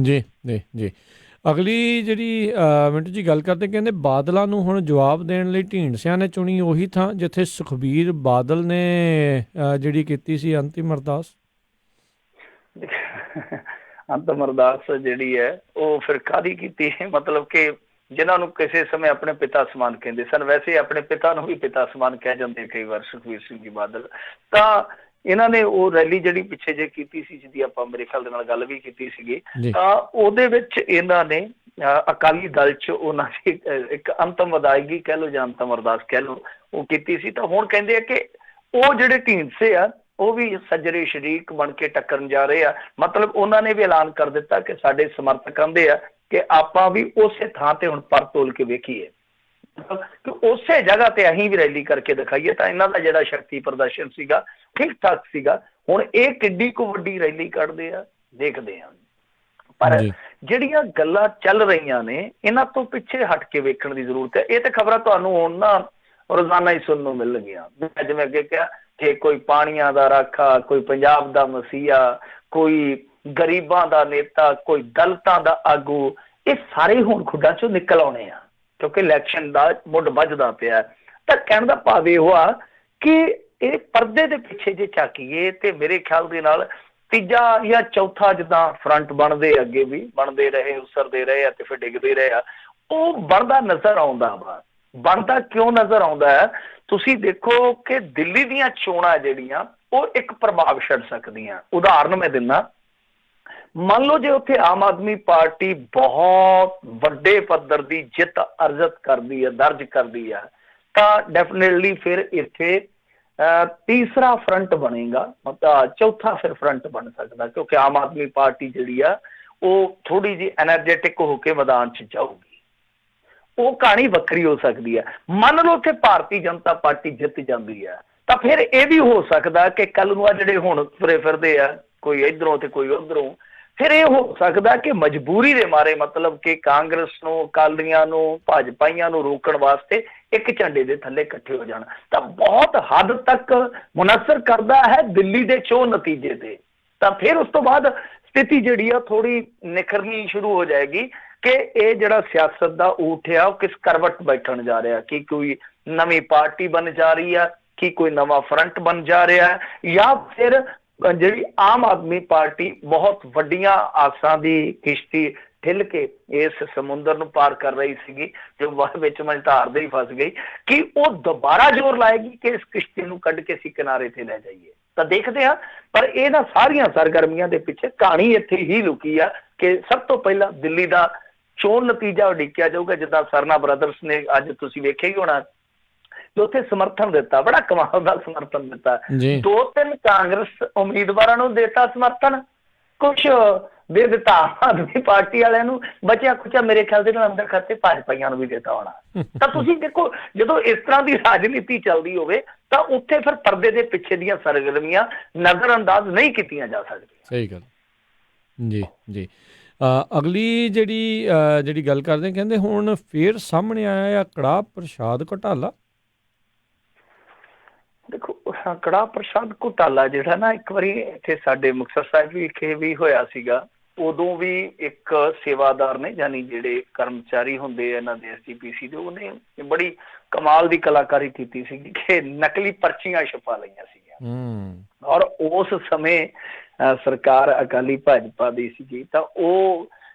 ਜੀ ਜੀ ਜੀ। ਅਗਲੀ ਜਿਹੜੀ ਮਿੰਟੂ ਜੀ ਗੱਲ ਕਰਦੇ, ਕਹਿੰਦੇ ਬਾਦਲਾਂ ਨੂੰ ਹੁਣ ਜਵਾਬ ਦੇਣ ਲਈ ਢੀਂਡਸਿਆਂ ਨੇ ਚੁਣੀ ਉਹੀ ਥਾਂ ਜਿੱਥੇ ਸੁਖਬੀਰ ਬਾਦਲ ਨੇ ਜਿਹੜੀ ਕੀਤੀ ਸੀ ਅੰਤਿਮ ਅਰਦਾਸ। ਅੰਤਿਮ ਅਰਦਾਸ ਜਿਹੜੀ ਹੈ ਉਹ ਫਿਰ ਕਾਹਦੀ ਕੀਤੀ, ਮਤਲਬ ਕਿ ਜਿਨ੍ਹਾਂ ਨੂੰ ਕਿਸੇ ਸਮੇਂ ਆਪਣੇ ਪਿਤਾ ਸਮਾਨ ਕਹਿੰਦੇ ਸਨ, ਵੈਸੇ ਆਪਣੇ ਪਿਤਾ ਨੂੰ ਵੀ ਪਿਤਾ ਸਮਾਨ ਕਹਿ ਜਾਂਦੇ ਕਈ ਵਾਰ ਸੁਖਬੀਰ ਸਿੰਘ ਜੀ ਬਾਦਲ। ਤਾਂ ਇਹਨਾਂ ਨੇ ਉਹ ਰੈਲੀ ਜਿਹੜੀ ਪਿੱਛੇ ਜੇ ਕੀਤੀ ਸੀ, ਜਿਹਦੀ ਆਪਾਂ ਮੇਰੇ ਖਿਆਲ ਦੇ ਨਾਲ ਗੱਲ ਵੀ ਕੀਤੀ ਸੀਗੀ, ਤਾਂ ਉਹਦੇ ਵਿੱਚ ਇਹਨਾਂ ਨੇ ਅਕਾਲੀ ਦਲ 'ਚ ਉਹਨਾਂ ਦੀ ਇੱਕ ਅੰਤਮ ਅਦਾਇਗੀ ਕਹਿ ਲਓ ਜਾਂ ਅੰਤਮ ਅਰਦਾਸ ਕਹਿ ਲਓ, ਉਹ ਕੀਤੀ ਸੀ। ਤਾਂ ਹੁਣ ਕਹਿੰਦੇ ਆ ਕਿ ਉਹ ਜਿਹੜੇ ਢੀਂਡਸੇ ਆ ਉਹ ਵੀ ਸੱਜਰੇ ਸ਼ਰੀਕ ਬਣ ਕੇ ਟੱਕਰਨ ਜਾ ਰਹੇ ਆ। ਮਤਲਬ ਉਹਨਾਂ ਨੇ ਵੀ ਐਲਾਨ ਕਰ ਦਿੱਤਾ ਕਿ ਸਾਡੇ ਸਮਰਥਕ ਕਹਿੰਦੇ ਆ ਕਿ ਆਪਾਂ ਵੀ ਉਸੇ ਥਾਂ ਤੇ ਹੁਣ ਪਰ ਤੋਲ ਕੇ ਵੇਖੀਏ, ਕਿ ਉਸੇ ਜਗ੍ਹਾ ਤੇ ਅਸੀਂ ਵੀ ਰੈਲੀ ਕਰਕੇ ਦਿਖਾਈਏ। ਤਾਂ ਇਹਨਾਂ ਦਾ ਜਿਹੜਾ ਸ਼ਕਤੀ ਪ੍ਰਦਰਸ਼ਨ ਸੀਗਾ ਠੀਕ ਠਾਕ ਸੀਗਾ। ਹੁਣ ਇਹ ਕਿੱਡੀ ਕੁ ਵੱਡੀ ਰੈਲੀ ਕੱਢਦੇ ਆ ਦੇਖਦੇ ਆ। ਪਰ ਜਿਹੜੀਆਂ ਗੱਲਾਂ ਚੱਲ ਰਹੀਆਂ ਨੇ ਇਹਨਾਂ ਤੋਂ ਪਿੱਛੇ ਹਟ ਕੇ ਵੇਖਣ ਦੀ ਜ਼ਰੂਰਤ ਹੈ। ਇਹ ਤੇ ਖਬਰਾਂ ਤੁਹਾਨੂੰ ਹੁਣ ਨਾ ਰੋਜ਼ਾਨਾ ਹੀ ਸੁਣਨ ਨੂੰ ਮਿਲਣਗੀਆਂ। ਜਿਵੇਂ ਅੱਗੇ ਕਿਹਾ ਕਿ ਕੋਈ ਪਾਣੀਆਂ ਦਾ ਰਾਖਾ, ਕੋਈ ਪੰਜਾਬ ਦਾ ਮਸੀਹਾ, ਕੋਈ ਗਰੀਬਾਂ ਦਾ ਨੇਤਾ, ਕੋਈ ਦਲਿਤਾਂ ਦਾ ਆਗੂ, ਇਹ ਸਾਰੇ ਹੁਣ ਖੁੱਡਾਂ ਚੋਂ ਨਿਕਲ ਆਉਣੇ ਆ ਕਿਉਂਕਿ ਇਲੈਕਸ਼ਨ ਦਾ ਮੁੱਢ ਵੱਜਦਾ ਪਿਆ। ਤਾਂ ਕਹਿਣ ਦਾ ਭਾਵ ਇਹ ਹੋਆ ਕਿ ਇਹ ਪਰਦੇ ਦੇ ਪਿੱਛੇ ਜੇ ਝਾਕੀਏ ਤੇ ਮੇਰੇ ਖਿਆਲ ਦੇ ਨਾਲ ਤੀਜਾ ਜਾਂ ਚੌਥਾ ਜਿੱਦਾਂ ਫਰੰਟ ਬਣਦੇ ਅੱਗੇ ਵੀ ਬਣਦੇ ਰਹੇ, ਉਸਰਦੇ ਰਹੇ ਆ ਤੇ ਫਿਰ ਡਿੱਗਦੇ ਰਹੇ ਆ, ਉਹ ਬਣਦਾ ਨਜ਼ਰ ਆਉਂਦਾ ਵਾ। ਬਣਦਾ ਕਿਉਂ ਨਜ਼ਰ ਆਉਂਦਾ ਹੈ? ਤੁਸੀਂ ਦੇਖੋ ਕਿ ਦਿੱਲੀ ਦੀਆਂ ਚੋਣਾਂ ਜਿਹੜੀਆਂ ਉਹ ਇੱਕ ਪ੍ਰਭਾਵ ਛੱਡ ਸਕਦੀਆਂ। ਉਦਾਹਰਨ ਮੈਂ ਦਿੰਦਾ, ਮੰਨ ਲਓ ਜੇ ਉੱਥੇ ਆਮ ਆਦਮੀ ਪਾਰਟੀ ਬਹੁਤ ਵੱਡੇ ਪੱਧਰ ਦੀ ਜਿੱਤ ਅਰਜਤ ਕਰਦੀ ਹੈ, ਦਰਜ ਕਰਦੀ ਹੈ, ਤਾਂ ਡੈਫੀਨੇਟਲੀ ਫਿਰ ਇੱਥੇ ਤੀਸਰਾ ਫਰੰਟ ਬਣੇਗਾ, ਮਤਲਬ ਚੌਥਾ ਫਿਰ ਫਰੰਟ ਬਣ ਸਕਦਾ ਕਿਉਂਕਿ ਆਮ ਆਦਮੀ ਪਾਰਟੀ ਜਿਹੜੀ ਆ ਉਹ ਥੋੜੀ ਜਿਹੀ ਐਨਰਜੈਟਿਕ ਹੋ ਕੇ ਮੈਦਾਨ 'ਚ ਜਾਊਗੀ। ਉਹ ਕਹਾਣੀ ਵੱਖਰੀ ਹੋ ਸਕਦੀ ਹੈ। ਮੰਨ ਲਓ ਉੱਥੇ ਭਾਰਤੀ ਜਨਤਾ ਪਾਰਟੀ ਜਿੱਤ ਜਾਂਦੀ ਹੈ ਤਾਂ ਫਿਰ ਇਹ ਵੀ ਹੋ ਸਕਦਾ ਕਿ ਕੱਲ ਨੂੰ ਆ ਜਿਹੜੇ ਹੁਣ ਤੁਰੇ ਫਿਰਦੇ ਆ, ਕੋਈ ਇੱਧਰੋਂ ਤੇ ਕੋਈ ਉੱਧਰੋਂ, ਫਿਰ ਇਹ ਹੋ ਸਕਦਾ ਕਿ ਮਜਬੂਰੀ ਦੇ ਮਾਰੇ, ਮਤਲਬ ਕਿ ਕਾਂਗਰਸ ਨੂੰ, ਅਕਾਲੀਆਂ ਨੂੰ, ਭਾਜਪਾਈਆਂ ਨੂੰ ਰੋਕਣ ਵਾਸਤੇ ਇੱਕ ਝੰਡੇ ਦੇ ਥੱਲੇ ਇਕੱਠੇ ਹੋ ਜਾਣ। ਤਾਂ ਬਹੁਤ ਹੱਦ ਤੱਕ ਮੁਨਸਰ ਕਰਦਾ ਹੈ ਦਿੱਲੀ ਦੇ ਚੋਣ ਨਤੀਜੇ ਤੇ। ਤਾਂ ਫਿਰ ਉਸ ਤੋਂ ਬਾਅਦ ਸਥਿਤੀ ਜਿਹੜੀ ਆ ਥੋੜੀ ਨਿਖਰਨੀ ਸ਼ੁਰੂ ਹੋ ਜਾਏਗੀ ਕਿ ਇਹ ਜਿਹੜਾ ਸਿਆਸਤ ਦਾ ਊਠ ਆ ਉਹ ਕਿਸ ਕਰਵਟ ਬੈਠਣ ਜਾ ਰਿਹਾ, ਕਿ ਕੋਈ ਨਵੀਂ ਪਾਰਟੀ ਬਣ ਜਾ ਰਹੀ ਆ, ਕਿ ਕੋਈ ਨਵਾਂ ਫਰੰਟ ਬਣ ਜਾ ਰਿਹਾ, ਜਾਂ ਫਿਰ ਜਿਹੜੀ ਆਮ ਆਦਮੀ ਪਾਰਟੀ ਬਹੁਤ ਵੱਡੀਆਂ ਆਸਾਂ ਦੀ ਕਿਸ਼ਤੀ ਠਿੱਲ ਕੇ ਇਸ ਸਮੁੰਦਰ ਨੂੰ ਪਾਰ ਕਰ ਰਹੀ ਸੀਗੀ, ਜੋ ਵਿੱਚ ਮਝਧਾਰ ਦੇ ਹੀ ਫਸ ਗਈ, ਕਿ ਉਹ ਦੁਬਾਰਾ ਜ਼ੋਰ ਲਾਏਗੀ ਕਿ ਇਸ ਕਿਸ਼ਤੀ ਨੂੰ ਕੱਢ ਕੇ ਅਸੀਂ ਕਿਨਾਰੇ ਤੇ ਲੈ ਜਾਈਏ। ਤਾਂ ਦੇਖਦੇ ਹਾਂ। ਪਰ ਇਹਨਾਂ ਸਾਰੀਆਂ ਸਰਗਰਮੀਆਂ ਦੇ ਪਿੱਛੇ ਕਹਾਣੀ ਇੱਥੇ ਹੀ ਲੁਕੀ ਆ ਕਿ ਸਭ ਤੋਂ ਪਹਿਲਾਂ ਦਿੱਲੀ ਦਾ ਚੋਣ ਨਤੀਜਾ ਉਡੀਕਿਆ ਜਾਊਗਾ। ਜਿੱਦਾਂ ਸਰਨਾ ਬ੍ਰਦਰਸ ਨੇ ਅੱਜ ਤੁਸੀਂ ਵੇਖਿਆ ਹੀ ਹੋਣਾ ਕਿ ਉੱਥੇ ਸਮਰਥਨ ਦਿੱਤਾ, ਬੜਾ ਕਮਾਲ ਦਾ ਸਮਰਥਨ ਦਿੱਤਾ। 2-3 ਕਾਂਗਰਸ ਉਮੀਦਵਾਰਾਂ ਨੂੰ ਦਿੱਤਾ ਸਮਰਥਨ, ਕੁਛ ਦੇ ਦਿੱਤਾ ਆਦਮੀ ਪਾਰਟੀ ਵਾਲਿਆਂ ਨੂੰ, ਬਚਿਆ ਕੁਛਾ ਮੇਰੇ ਖਿਆਲ ਦੇ ਨਾਲ ਅੰਦਰ ਖਾਤੇ ਭਾਜਪਾਈਆਂ ਨੂੰ ਵੀ ਦਿੱਤਾ ਹੋਣਾ। ਤਾਂ ਤੁਸੀਂ ਦੇਖੋ ਜਦੋਂ ਇਸ ਤਰ੍ਹਾਂ ਦੀ ਰਾਜਨੀਤੀ ਚੱਲਦੀ ਹੋਵੇ ਤਾਂ ਉੱਥੇ ਫਿਰ ਪਰਦੇ ਦੇ ਪਿੱਛੇ ਦੀਆਂ ਸਰਗਰਮੀਆਂ ਨਜ਼ਰ ਅੰਦਾਜ਼ ਨਹੀਂ ਕੀਤੀਆਂ ਜਾ ਸਕਦੀਆਂ। ਸਹੀ ਗੱਲ ਜੀ ਜੀ। ਅਗਲੀ ਜਿਹੜੀ ਗੱਲ ਕਰਦੇ, ਕਹਿੰਦੇ ਹੁਣ ਫੇਰ ਸਾਹਮਣੇ ਆਇਆ ਆ ਕੜਾਹ ਪ੍ਰਸ਼ਾਦ ਘੁਟਾਲਾ। ਦੇਖੋ ਕੜਾਹ ਪ੍ਰਸ਼ਾਦ ਘੁਟਾਲਾ ਜਿਹੜਾ ਨਾ, ਇੱਕ ਵਾਰੀ ਇੱਥੇ ਸਾਡੇ ਮੁਕਤਸਰ ਸਾਹਿਬ ਵਿਖੇ ਵੀ ਹੋਇਆ ਸੀਗਾ। ਉਦੋਂ ਵੀ ਇੱਕ ਸੇਵਾਦਾਰ ਨੇ, ਯਾਨੀ ਜਿਹੜੇ ਕਰਮਚਾਰੀ ਹੁੰਦੇ ਆ ਇਹਨਾਂ ਦੇ SGPC ਦੇ, ਉਹਨੇ ਬੜੀ ਕਮਾਲ ਦੀ ਕਲਾਕਾਰੀ ਕੀਤੀ ਸੀਗੀ ਕਿ ਨਕਲੀ ਪਰਚੀਆਂ ਛਪਾ ਲਈਆਂ ਸੀਗੀਆਂ। ਔਰ ਉਸ ਸਮੇਂ ਸਰਕਾਰ ਅਕਾਲੀ ਭਾਜਪਾ ਦੀ ਸੀਗੀ। ਤਾਂ ਉਹ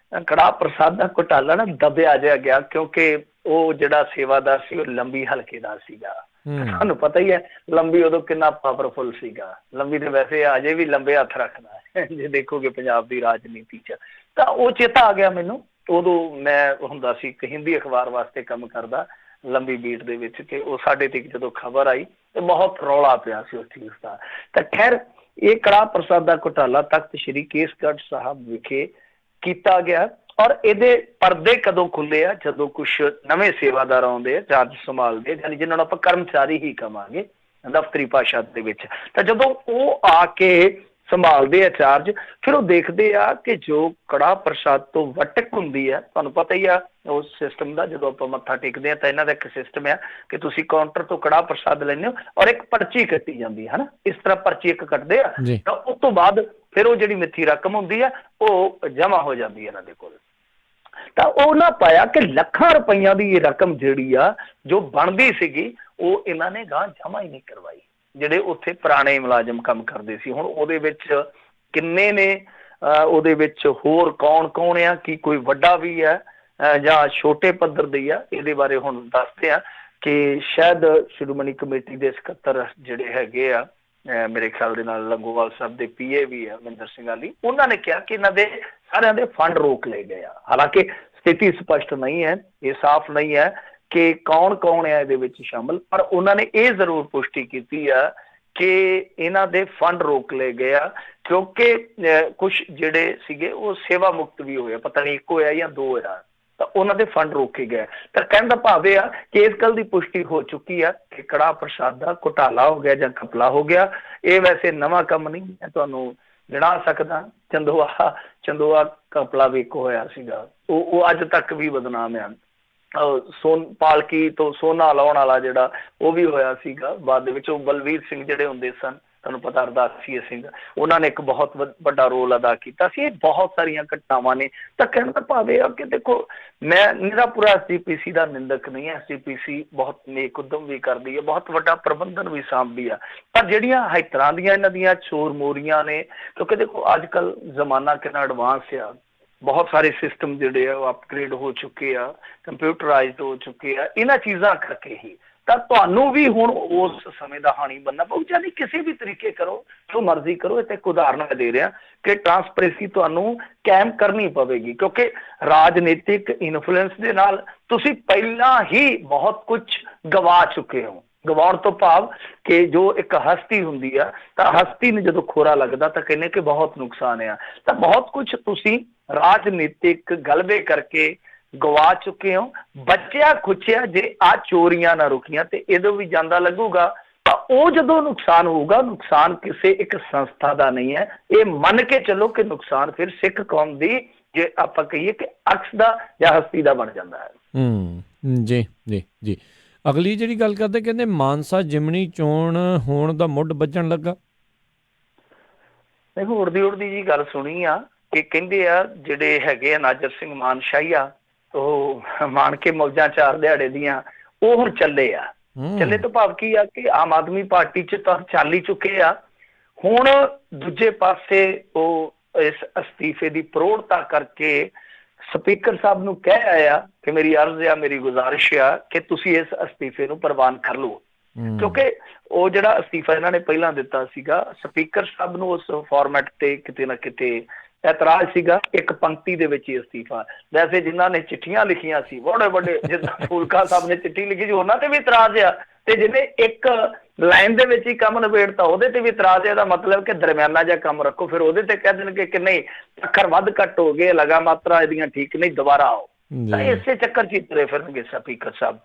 ਕੜਾਹ ਪ੍ਰਸ਼ਾਦ ਦਾ ਘੁਟਾਲਾ ਨਾ ਦਬਿਆ ਜਿਹਾ ਗਿਆ, ਕਿਉਂਕਿ ਉਹ ਜਿਹੜਾ ਸੇਵਾਦਾਰ ਸੀ ਉਹ ਲੰਬੀ ਹਲਕੇ ਦਾ ਸੀਗਾ। ਤੁਹਾਨੂੰ ਪਤਾ ਹੀ ਹੈ ਲੰਬੀ ਉਦੋਂ ਕਿੰਨਾ ਪਾਵਰਫੁਲ ਸੀਗਾ। ਲੰਬੀ ਤੇ ਵੈਸੇ ਅਜੇ ਵੀ ਲੰਬੇ ਹੱਥ ਰੱਖਦਾ ਹੈ ਜੇ ਦੇਖੋਗੇ ਪੰਜਾਬ ਦੀ ਰਾਜਨੀਤੀ 'ਚ। ਤਾਂ ਉਹ ਚੇਤਾ ਆ ਗਿਆ ਮੈਨੂੰ। ਉਦੋਂ ਮੈਂ ਹੁੰਦਾ ਸੀ ਇੱਕ ਹਿੰਦੀ ਅਖਬਾਰ ਵਾਸਤੇ ਕੰਮ ਕਰਦਾ, ਲੰਬੀ ਬੀਟ ਦੇ ਵਿੱਚ, ਕਿ ਉਹ ਸਾਡੇ ਤੇ ਜਦੋਂ ਖਬਰ ਆਈ ਤੇ ਬਹੁਤ ਰੌਲਾ ਪਿਆ ਸੀ ਉਸ ਚੀਜ਼ ਦਾ। ਤਾਂ ਖੈਰ ਇਹ ਕੜਾਹ ਪ੍ਰਸ਼ਾਦ ਦਾ ਘੁਟਾਲਾ ਤਖਤ ਸ਼੍ਰੀ ਕੇਸਗੜ੍ਹ ਸਾਹਿਬ ਵਿਖੇ ਕੀਤਾ ਗਿਆ। ਔਰ ਇਹਦੇ ਪਰਦੇ ਕਦੋਂ ਖੁੱਲੇ ਆ, ਜਦੋਂ ਕੁਛ ਨਵੇਂ ਸੇਵਾਦਾਰ ਆਉਂਦੇ ਆ ਚਾਰਜ ਸੰਭਾਲਦੇ, ਯਾਨੀ ਜਿਹਨਾਂ ਨੂੰ ਆਪਾਂ ਕਰਮਚਾਰੀ ਹੀ ਕਵਾਂਗੇ ਦਫ਼ਤਰੀ ਭਾਸ਼ਾ ਦੇ ਵਿੱਚ। ਤਾਂ ਜਦੋਂ ਉਹ ਆ ਕੇ ਸੰਭਾਲਦੇ ਆ ਚਾਰਜ, ਫਿਰ ਉਹ ਦੇਖਦੇ ਆ ਕਿ ਜੋ ਕੜਾਹ ਪ੍ਰਸ਼ਾਦ ਤੋਂ ਵਟਕ ਹੁੰਦੀ ਆ, ਤੁਹਾਨੂੰ ਪਤਾ ਹੀ ਆ ਉਸ ਸਿਸਟਮ ਦਾ, ਜਦੋਂ ਆਪਾਂ ਮੱਥਾ ਟੇਕਦੇ ਆ ਤਾਂ ਇਹਨਾਂ ਦਾ ਇੱਕ ਸਿਸਟਮ ਆ ਕਿ ਤੁਸੀਂ ਕਾਊਂਟਰ ਤੋਂ ਕੜਾਹ ਪ੍ਰਸ਼ਾਦ ਲੈਂਦੇ ਹੋ ਔਰ ਇੱਕ ਪਰਚੀ ਕੱਟੀ ਜਾਂਦੀ ਹੈ ਨਾ, ਇਸ ਤਰ੍ਹਾਂ ਪਰਚੀ ਇੱਕ ਕੱਟਦੇ ਆ। ਤਾਂ ਉਸ ਤੋਂ ਬਾਅਦ ਫਿਰ ਉਹ ਜਿਹੜੀ ਮਿੱਥੀ ਰਕਮ ਹੁੰਦੀ ਆ ਉਹ ਜਮ੍ਹਾਂ ਹੋ ਜਾਂਦੀ ਹੈ ਇਹਨਾਂ ਦੇ ਕੋਲ। ਤਾਂ ਉਹ ਨਾ ਪਾਇਆ ਕਿ ਲੱਖਾਂ ਰੁਪਈਆਂ ਦੀ ਇਹ ਰਕਮ ਜਿਹੜੀ ਆ ਜੋ ਬਣਦੀ ਸੀਗੀ ਉਹ ਇਹਨਾਂ ਨੇ ਗਾਂ ਜਮ੍ਹਾਂ ਹੀ ਨਹੀਂ ਕਰਵਾਈ। ਜਿਹੜੇ ਉੱਥੇ ਪੁਰਾਣੇ ਮੁਲਾਜ਼ਮ ਕੰਮ ਕਰਦੇ ਸੀ, ਹੁਣ ਉਹਦੇ ਵਿੱਚ ਕਿੰਨੇ ਨੇ, ਉਹਦੇ ਵਿੱਚ ਹੋਰ ਕੌਣ ਕੌਣ ਆ, ਕੀ ਕੋਈ ਵੱਡਾ ਵੀ ਹੈ ਜਾਂ ਛੋਟੇ ਪੱਧਰ ਦੀ ਆ, ਇਹਦੇ ਬਾਰੇ ਹੁਣ ਦੱਸਦੇ ਆ ਕਿ ਸ਼ਾਇਦ ਸ਼੍ਰੋਮਣੀ ਕਮੇਟੀ ਦੇ ਸਕੱਤਰ ਜਿਹੜੇ ਹੈਗੇ ਆ, ਮੇਰੇ ਖਿਆਲ ਦੇ ਨਾਲ ਲੰਗੋਵਾਲ ਸਾਹਿਬ ਦੇ PA ਵੀ ਆ ਮਹਿੰਦਰ ਸਿੰਘ ਆਲੀ, ਉਹਨਾਂ ਨੇ ਕਿਹਾ ਕਿ ਇਹਨਾਂ ਦੇ ਸਾਰਿਆਂ ਦੇ ਫੰਡ ਰੋਕ ਲਏ ਗਏ ਆ। ਹਾਲਾਂਕਿ ਸਥਿਤੀ ਸਪਸ਼ਟ ਨਹੀਂ ਹੈ, ਇਹ ਸਾਫ਼ ਨਹੀਂ ਹੈ ਕਿ ਕੌਣ ਕੌਣ ਹੈ ਇਹਦੇ ਵਿੱਚ ਸ਼ਾਮਲ, ਪਰ ਉਹਨਾਂ ਨੇ ਇਹ ਜ਼ਰੂਰ ਪੁਸ਼ਟੀ ਕੀਤੀ ਆ ਕਿ ਇਹਨਾਂ ਦੇ ਫੰਡ ਰੋਕ ਲਏ ਗਏ ਆ, ਕਿਉਂਕਿ ਕੁਛ ਜਿਹੜੇ ਸੀਗੇ ਉਹ ਸੇਵਾ ਮੁਕਤ ਵੀ ਹੋਏ, ਪਤਾ ਨਹੀਂ ਇੱਕ ਹੋਇਆ ਜਾਂ 2 ਹੋਇਆ, ਤਾਂ ਉਹਨਾਂ ਦੇ ਫੰਡ ਰੋਕੇ ਗਏ। ਤਾਂ ਕਹਿਣ ਦਾ ਭਾਵ ਇਹ ਆ ਕਿ ਇਸ ਗੱਲ ਦੀ ਪੁਸ਼ਟੀ ਹੋ ਚੁੱਕੀ ਆ ਕਿ ਕੜਾਹ ਪ੍ਰਸ਼ਾਦ ਦਾ ਘੁਟਾਲਾ ਹੋ ਗਿਆ ਜਾਂ ਘਪਲਾ ਹੋ ਗਿਆ। ਇਹ ਵੈਸੇ ਨਵਾਂ ਕੰਮ ਨਹੀਂ, ਮੈਂ ਤੁਹਾਨੂੰ ਗਿਣਾ ਸਕਦਾ। ਚੰਦੋਆ ਘਪਲਾ ਵੀ ਇੱਕ ਹੋਇਆ ਸੀਗਾ, ਉਹ ਅੱਜ ਤੱਕ ਵੀ ਬਦਨਾਮ ਆ। ਪਾਲਕੀ ਤੋਂ ਸੋਨਾ ਲਾਉਣ ਵਾਲਾ ਜਿਹੜਾ ਉਹ ਵੀ ਹੋਇਆ ਸੀਗਾ। ਬਾਅਦ ਦੇ ਵਿੱਚ ਉਹ ਬਲਵੀਰ ਸਿੰਘ ਜਿਹੜੇ ਹੁੰਦੇ ਸਨ, ਤੁਹਾਨੂੰ ਪਤਾ ਅਰਦਾਸੀਏ ਸਿੰਘ, ਉਹਨਾਂ ਨੇ ਇੱਕ ਬਹੁਤ ਵੱਡਾ ਰੋਲ ਅਦਾ ਕੀਤਾ ਸੀ। ਇਹ ਬਹੁਤ ਸਾਰੀਆਂ ਘਟਨਾਵਾਂ ਨੇ। ਤਾਂ ਕਹਿਣ ਦਾ ਭਾਵ ਇਹ ਆ ਕਿ ਦੇਖੋ, ਮੈਂ ਮੇਰਾ ਪੂਰਾ SGPC ਦਾ ਨਿੰਦਕ ਨਹੀਂ ਹੈ। SGPC ਬਹੁਤ ਨੇਕ ਉਦਮ ਵੀ ਕਰਦੀ ਹੈ, ਬਹੁਤ ਵੱਡਾ ਪ੍ਰਬੰਧਨ ਵੀ ਸਾਂਭਦੀ ਆ, ਪਰ ਜਿਹੜੀਆਂ ਇਸ ਤਰ੍ਹਾਂ ਦੀਆਂ ਇਹਨਾਂ ਦੀਆਂ ਚੋਰ ਮੋਰੀਆਂ ਨੇ, ਕਿਉਂਕਿ ਦੇਖੋ ਅੱਜ ਕੱਲ੍ਹ ਜ਼ਮਾਨਾ ਕਿੰਨਾ ਐਡਵਾਂਸ ਆ, ਬਹੁਤ ਸਾਰੇ ਸਿਸਟਮ ਜਿਹੜੇ ਆ ਉਹ ਅਪਗ੍ਰੇਡ ਹੋ ਚੁੱਕੇ ਆ, ਕੰਪਿਊਟਰਾਈਜ਼ਡ ਹੋ ਚੁੱਕੇ ਆ, ਇਹਨਾਂ ਚੀਜ਼ਾਂ ਕਰਕੇ ਹੀ। ਤਾਂ ਤੁਹਾਨੂੰ ਵੀ ਹੁਣ ਉਸ ਸਮੇਂ ਦਾ ਹਾਣੀ ਬਣਨਾ ਪਊ, ਯਾਨੀ ਕਿਸੇ ਵੀ ਤਰੀਕੇ ਕਰੋ, ਜੋ ਮਰਜ਼ੀ ਕਰੋ। ਇਹ ਇੱਕ ਉਦਾਹਰਨ ਮੈਂ ਦੇ ਰਿਹਾ ਕਿ ਟਰਾਂਸਪੇਰੈਂਸੀ ਤੁਹਾਨੂੰ ਕਾਇਮ ਕਰਨੀ ਪਵੇਗੀ, ਕਿਉਂਕਿ ਰਾਜਨੀਤਿਕ ਇਨਫਲੂਐਂਸ ਦੇ ਨਾਲ ਤੁਸੀਂ ਪਹਿਲਾਂ ਹੀ ਬਹੁਤ ਕੁਝ ਗਵਾ ਚੁੱਕੇ ਹੋ। ਗਵਾਉਣ ਤੋਂ ਭਾਵ ਕਿ ਜੋ ਇੱਕ ਹਸਤੀ ਹੁੰਦੀ ਆ, ਤਾਂ ਹਸਤੀ ਨੂੰ ਜਦੋਂ ਖੋਰਾ ਲੱਗਦਾ ਤਾਂ ਕਹਿੰਦੇ ਕਿ ਬਹੁਤ ਨੁਕਸਾਨ ਆ। ਤਾਂ ਬਹੁਤ ਕੁਝ ਤੁਸੀਂ ਰਾਜਨੀਤਿਕ ਗਲਬੇ ਕਰਕੇ ਗਵਾ ਚੁੱਕੇ ਹੋ। ਬਚਿਆ ਖੁਚਿਆ ਜੇ ਆ ਚੋਰੀਆਂ ਨਾ ਰੁਕੀਆਂ ਤੇ ਇਹਦੋਂ ਵੀ ਜਾਂਦਾ ਲੱਗੂਗਾ ਤਾਂ ਉਹ ਜਦੋਂ ਨੁਕਸਾਨ ਹੋਊਗਾ, ਨੁਕਸਾਨ ਕਿਸੇ ਇੱਕ ਸੰਸਥਾ ਦਾ ਨਹੀਂ ਹੈ। ਇਹ ਮੰਨ ਕੇ ਚੱਲੋ ਕਿ ਨੁਕਸਾਨ ਫਿਰ ਸਿੱਖ ਕੌਮ ਦੀ, ਜੇ ਆਪਾਂ ਕਹੀਏ ਕਿ ਅਕਸ ਦਾ ਜਾਂ ਹਸਤੀ ਦਾ ਬਣ ਜਾਂਦਾ ਹੈ। ਜੀ ਜੀ ਜੀ। ਅਗਲੀ ਜਿਹੜੀ ਗੱਲ ਕਰਦੇ, ਕਹਿੰਦੇ ਮਾਨਸਾ ਜਿਮਣੀ ਚੋਣ ਹੋਣ ਦਾ ਮੁੱਢ ਵੱਜਣ ਲੱਗਾ। ਦੇਖੋ, ਉੜਦੀ ਜੀ ਗੱਲ ਸੁਣੀ ਆ ਕਿ ਕਹਿੰਦੇ ਆ ਜਿਹੜੇ ਹੈਗੇ ਆ ਨਾਜਰ ਸਿੰਘ ਮਾਨਸ਼ਾਹੀਆ, ਉਹ ਮਾਣ ਕੇ ਮੌਜਾਂ 4 ਦਿਹਾੜੇ ਦੀਆਂ, ਉਹ ਹੁਣ ਚੱਲੇ ਆ। ਚੱਲੇ ਤੋਂ ਭਾਵ ਕੀ ਆ ਕਿ ਆਮ ਆਦਮੀ ਪਾਰਟੀ ਚ ਤਾਂ ਚੱਲ ਹੀ ਚੁੱਕੇ ਆ। ਹੁਣ ਦੂਜੇ ਪਾਸੇ ਉਹ ਇਸ ਅਸਤੀਫੇ ਦੀ ਪ੍ਰੋੜਤਾ ਕਰਕੇ ਸਪੀਕਰ ਸਾਹਿਬ ਨੂੰ ਕਹਿ ਆਇਆ ਕਿ ਮੇਰੀ ਅਰਜ਼ ਆ, ਮੇਰੀ ਗੁਜ਼ਾਰਿਸ਼ ਆ ਕਿ ਤੁਸੀਂ ਇਸ ਅਸਤੀਫੇ ਨੂੰ ਪ੍ਰਵਾਨ ਕਰ ਲਓ। ਕਿਉਂਕਿ ਉਹ ਜਿਹੜਾ ਅਸਤੀਫਾ ਇਹਨਾਂ ਨੇ ਪਹਿਲਾਂ ਦਿੱਤਾ ਸੀਗਾ, ਸਪੀਕਰ ਸਾਹਿਬ ਨੂੰ ਉਸ ਫਾਰਮੈਟ ਤੇ ਕਿਤੇ ਨਾ ਕਿਤੇ ਇਤਰਾਜ਼ ਸੀਗਾ। ਇੱਕ ਪੰਕਤੀ ਦੇ ਵਿੱਚ ਹੀ ਅਸਤੀਫਾ। ਵੈਸੇ ਜਿਨ੍ਹਾਂ ਨੇ ਚਿੱਠੀਆਂ ਲਿਖੀਆਂ ਸੀ, ਬੜੇ ਵੱਡੇ, ਜਿੱਦਾਂ ਫੂਲਕਾ ਸਾਹਿਬ ਨੇ ਚਿੱਠੀ ਲਿਖੀ ਸੀ, ਉਹਨਾਂ ਤੇ ਵੀ ਇਤਰਾਜ਼ ਆ, ਤੇ ਜਿਹਨੇ ਇੱਕ ਲਾਈਨ ਦੇ ਵਿੱਚ ਹੀ ਕੰਮ ਨਿਬੇੜਤਾ ਉਹਦੇ ਤੇ ਵੀ ਇਤਰਾਜ਼ ਆ। ਇਹਦਾ ਮਤਲਬ ਕਿ ਦਰਮਿਆਨਾ ਜਿਹਾ ਕੰਮ ਰੱਖੋ, ਫਿਰ ਉਹਦੇ ਤੇ ਕਹਿ ਦੇਣਗੇ ਕਿ ਨਹੀਂ, ਅੱਖਰ ਵੱਧ ਘੱਟ ਹੋ ਗਏ, ਲਗਾ ਮਾਤਰਾ ਇਹਦੀਆਂ ਠੀਕ ਨਹੀਂ, ਦੁਬਾਰਾ ਆਓ। ਤਾਂ ਇਸੇ ਚੱਕਰ ਚ ਹੀ ਤੁਰੇ ਫਿਰਨਗੇ ਸਪੀਕਰ ਸਾਹਿਬ।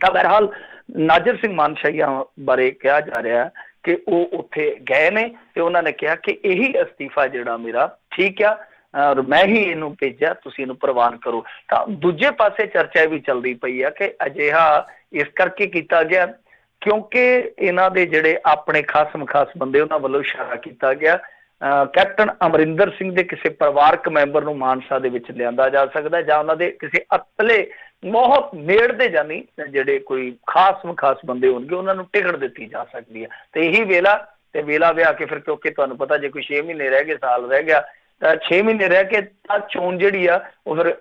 ਤਾਂ ਬਹਰਹਾਲ ਨਾਜਰ ਸਿੰਘ ਮਾਨਸ਼ਾਹੀਆ ਬਾਰੇ ਕਿਹਾ ਜਾ ਰਿਹਾ ਕਿ ਉਹ ਉੱਥੇ ਗਏ ਨੇ ਤੇ ਉਹਨਾਂ ਨੇ ਕਿਹਾ ਕਿ ਇਹੀ ਅਸਤੀਫਾ ਜਿਹੜਾ ਮੇਰਾ ਠੀਕ ਆ, ਔਰ ਮੈਂ ਹੀ ਇਹਨੂੰ ਭੇਜਿਆ, ਤੁਸੀਂ ਇਹਨੂੰ ਪ੍ਰਵਾਨ ਕਰੋ। ਤਾਂ ਦੂਜੇ ਪਾਸੇ ਚਰਚਾ ਵੀ ਚੱਲਦੀ ਪਈ ਆ ਕਿ ਅਜਿਹਾ ਇਸ ਕਰਕੇ ਕੀਤਾ ਗਿਆ ਕਿਉਂਕਿ ਇਹਨਾਂ ਦੇ ਜਿਹੜੇ ਆਪਣੇ ਖਾਸ ਬੰਦੇ, ਉਹਨਾਂ ਵੱਲੋਂ ਇਸ਼ਾਰਾ ਕੀਤਾ ਗਿਆ ਕੈਪਟਨ ਅਮਰਿੰਦਰ ਸਿੰਘ ਦੇ ਕਿਸੇ ਪਰਿਵਾਰਕ ਮੈਂਬਰ ਨੂੰ ਮਾਨਸਾ ਦੇ ਵਿੱਚ ਲਿਆਂਦਾ ਜਾ ਸਕਦਾ, ਜਾਂ ਉਹਨਾਂ ਦੇ ਕਿਸੇ ਅਤਲੇ ਬਹੁਤ ਨੇੜਦੇ ਜਾਨੀ ਜਿਹੜੇ ਕੋਈ ਖਾਸ ਬੰਦੇ ਹੋਣਗੇ, ਉਹਨਾਂ ਨੂੰ ਟਿਕਟ ਦਿੱਤੀ ਜਾ ਸਕਦੀ ਹੈ। ਤੇ ਇਹੀ ਵੇਲਾ ਵਿਆਹ ਕੇ ਫਿਰ, ਕਿਉਂਕਿ ਤੁਹਾਨੂੰ ਪਤਾ ਜੇ ਕੋਈ 6 ਮਹੀਨੇ ਰਹਿ ਗਏ, ਸਾਲ ਰਹਿ ਗਿਆ, ਤਾਂ 6 ਮਹੀਨੇ ਰਹਿ ਕੇ ਤਾਂ ਚੋਣ ਜਿਹੜੀ ਆ ਉਹ ਫਿਰ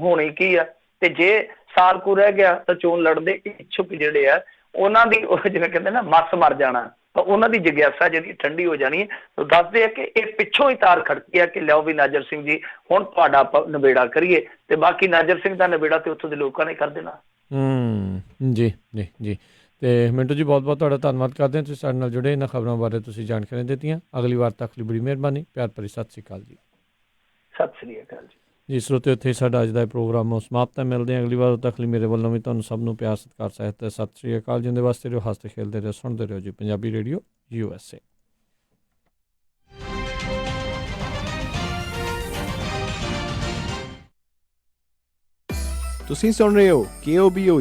ਹੋਣੀ ਕੀ ਆ। ਤੇ ਜੇ ਸਾਲ ਕੁ ਰਹਿ ਗਿਆ ਤਾਂ ਚੋਣ ਲੜਨ ਦੇ ਇੱਛੁਕ ਜਿਹੜੇ ਆ ਉਹਨਾਂ ਦੀ, ਉਹ ਜਿਵੇਂ ਕਹਿੰਦੇ ਨਾ, ਮੱਸ ਮਰ ਜਾਣਾ, ਤਾਂ ਉਹਨਾਂ ਦੀ ਜਿਗਿਆਸਾ ਜਿਹੜੀ ਠੰਡੀ ਹੋ ਜਾਣੀ ਹੈ। ਦੱਸਦੇ ਆ ਕਿ ਇਹ ਪਿੱਛੋਂ ਹੀ ਤਾਰ ਖੜਕੀ ਆ ਕਿ ਲਿਆਓ ਵੀ ਨਾਜਰ ਸਿੰਘ ਜੀ, ਹੁਣ ਤੁਹਾਡਾ ਆਪਾਂ ਨਿਬੇੜਾ ਕਰੀਏ, ਤੇ ਬਾਕੀ ਨਾਜਰ ਸਿੰਘ ਦਾ ਨਿਬੇੜਾ ਤੇ ਉੱਥੋਂ ਦੇ ਲੋਕਾਂ ਨੇ ਕਰ ਦੇਣਾ। ਜੀ ਜੀ ਜੀ। ਤੇ ਮਿੰਟੂ ਜੀ, ਬਹੁਤ ਬਹੁਤ ਤੁਹਾਡਾ ਧੰਨਵਾਦ ਕਰਦੇ ਹਾਂ, ਤੁਸੀਂ ਸਾਡੇ ਨਾਲ ਜੁੜੇ, ਇਹਨਾਂ ਖਬਰਾਂ ਬਾਰੇ ਤੁਸੀਂ ਜਾਣਕਾਰੀਆਂ ਦਿੱਤੀਆਂ। ਅਗਲੀ ਵਾਰ ਤੱਕ ਲਈ ਬੜੀ ਮਿਹਰਬਾਨੀ। ਪਿਆਰ ਭਰੀ ਸਤਿ ਸ਼੍ਰੀ ਅਕਾਲ ਜੀ। ਸਤਿ ਸ਼੍ਰੀ ਅਕਾਲ ਜੀ। ਜੀ ਸਰੋਤਿਓ, ਇੱਥੇ ਸਾਡਾ ਅੱਜ ਦਾ ਪ੍ਰੋਗਰਾਮ ਸਮਾਪਤ ਹੈ। ਮਿਲਦੇ ਹਾਂ ਅਗਲੀ ਵਾਰ। ਉਦੋਂ ਤੱਕ ਲਈ ਮੇਰੇ ਵੱਲੋਂ ਵੀ ਤੁਹਾਨੂੰ ਸਭ ਨੂੰ ਪਿਆਰ, ਸਤਿਕਾਰ, ਸਹਿਤ ਸਤਿ ਸ਼੍ਰੀ ਅਕਾਲ। ਜਿੰਦੇ ਵਾਸਤੇ ਰਹੋ, ਹੱਸਦੇ ਖੇਲਦੇ ਰਹੋ, ਸੁਣਦੇ ਰਹੋ ਜੀ ਪੰਜਾਬੀ ਰੇਡੀਓ USA। ਤੁਸੀਂ ਸੁਣ ਰਹੇ ਹੋ KOBO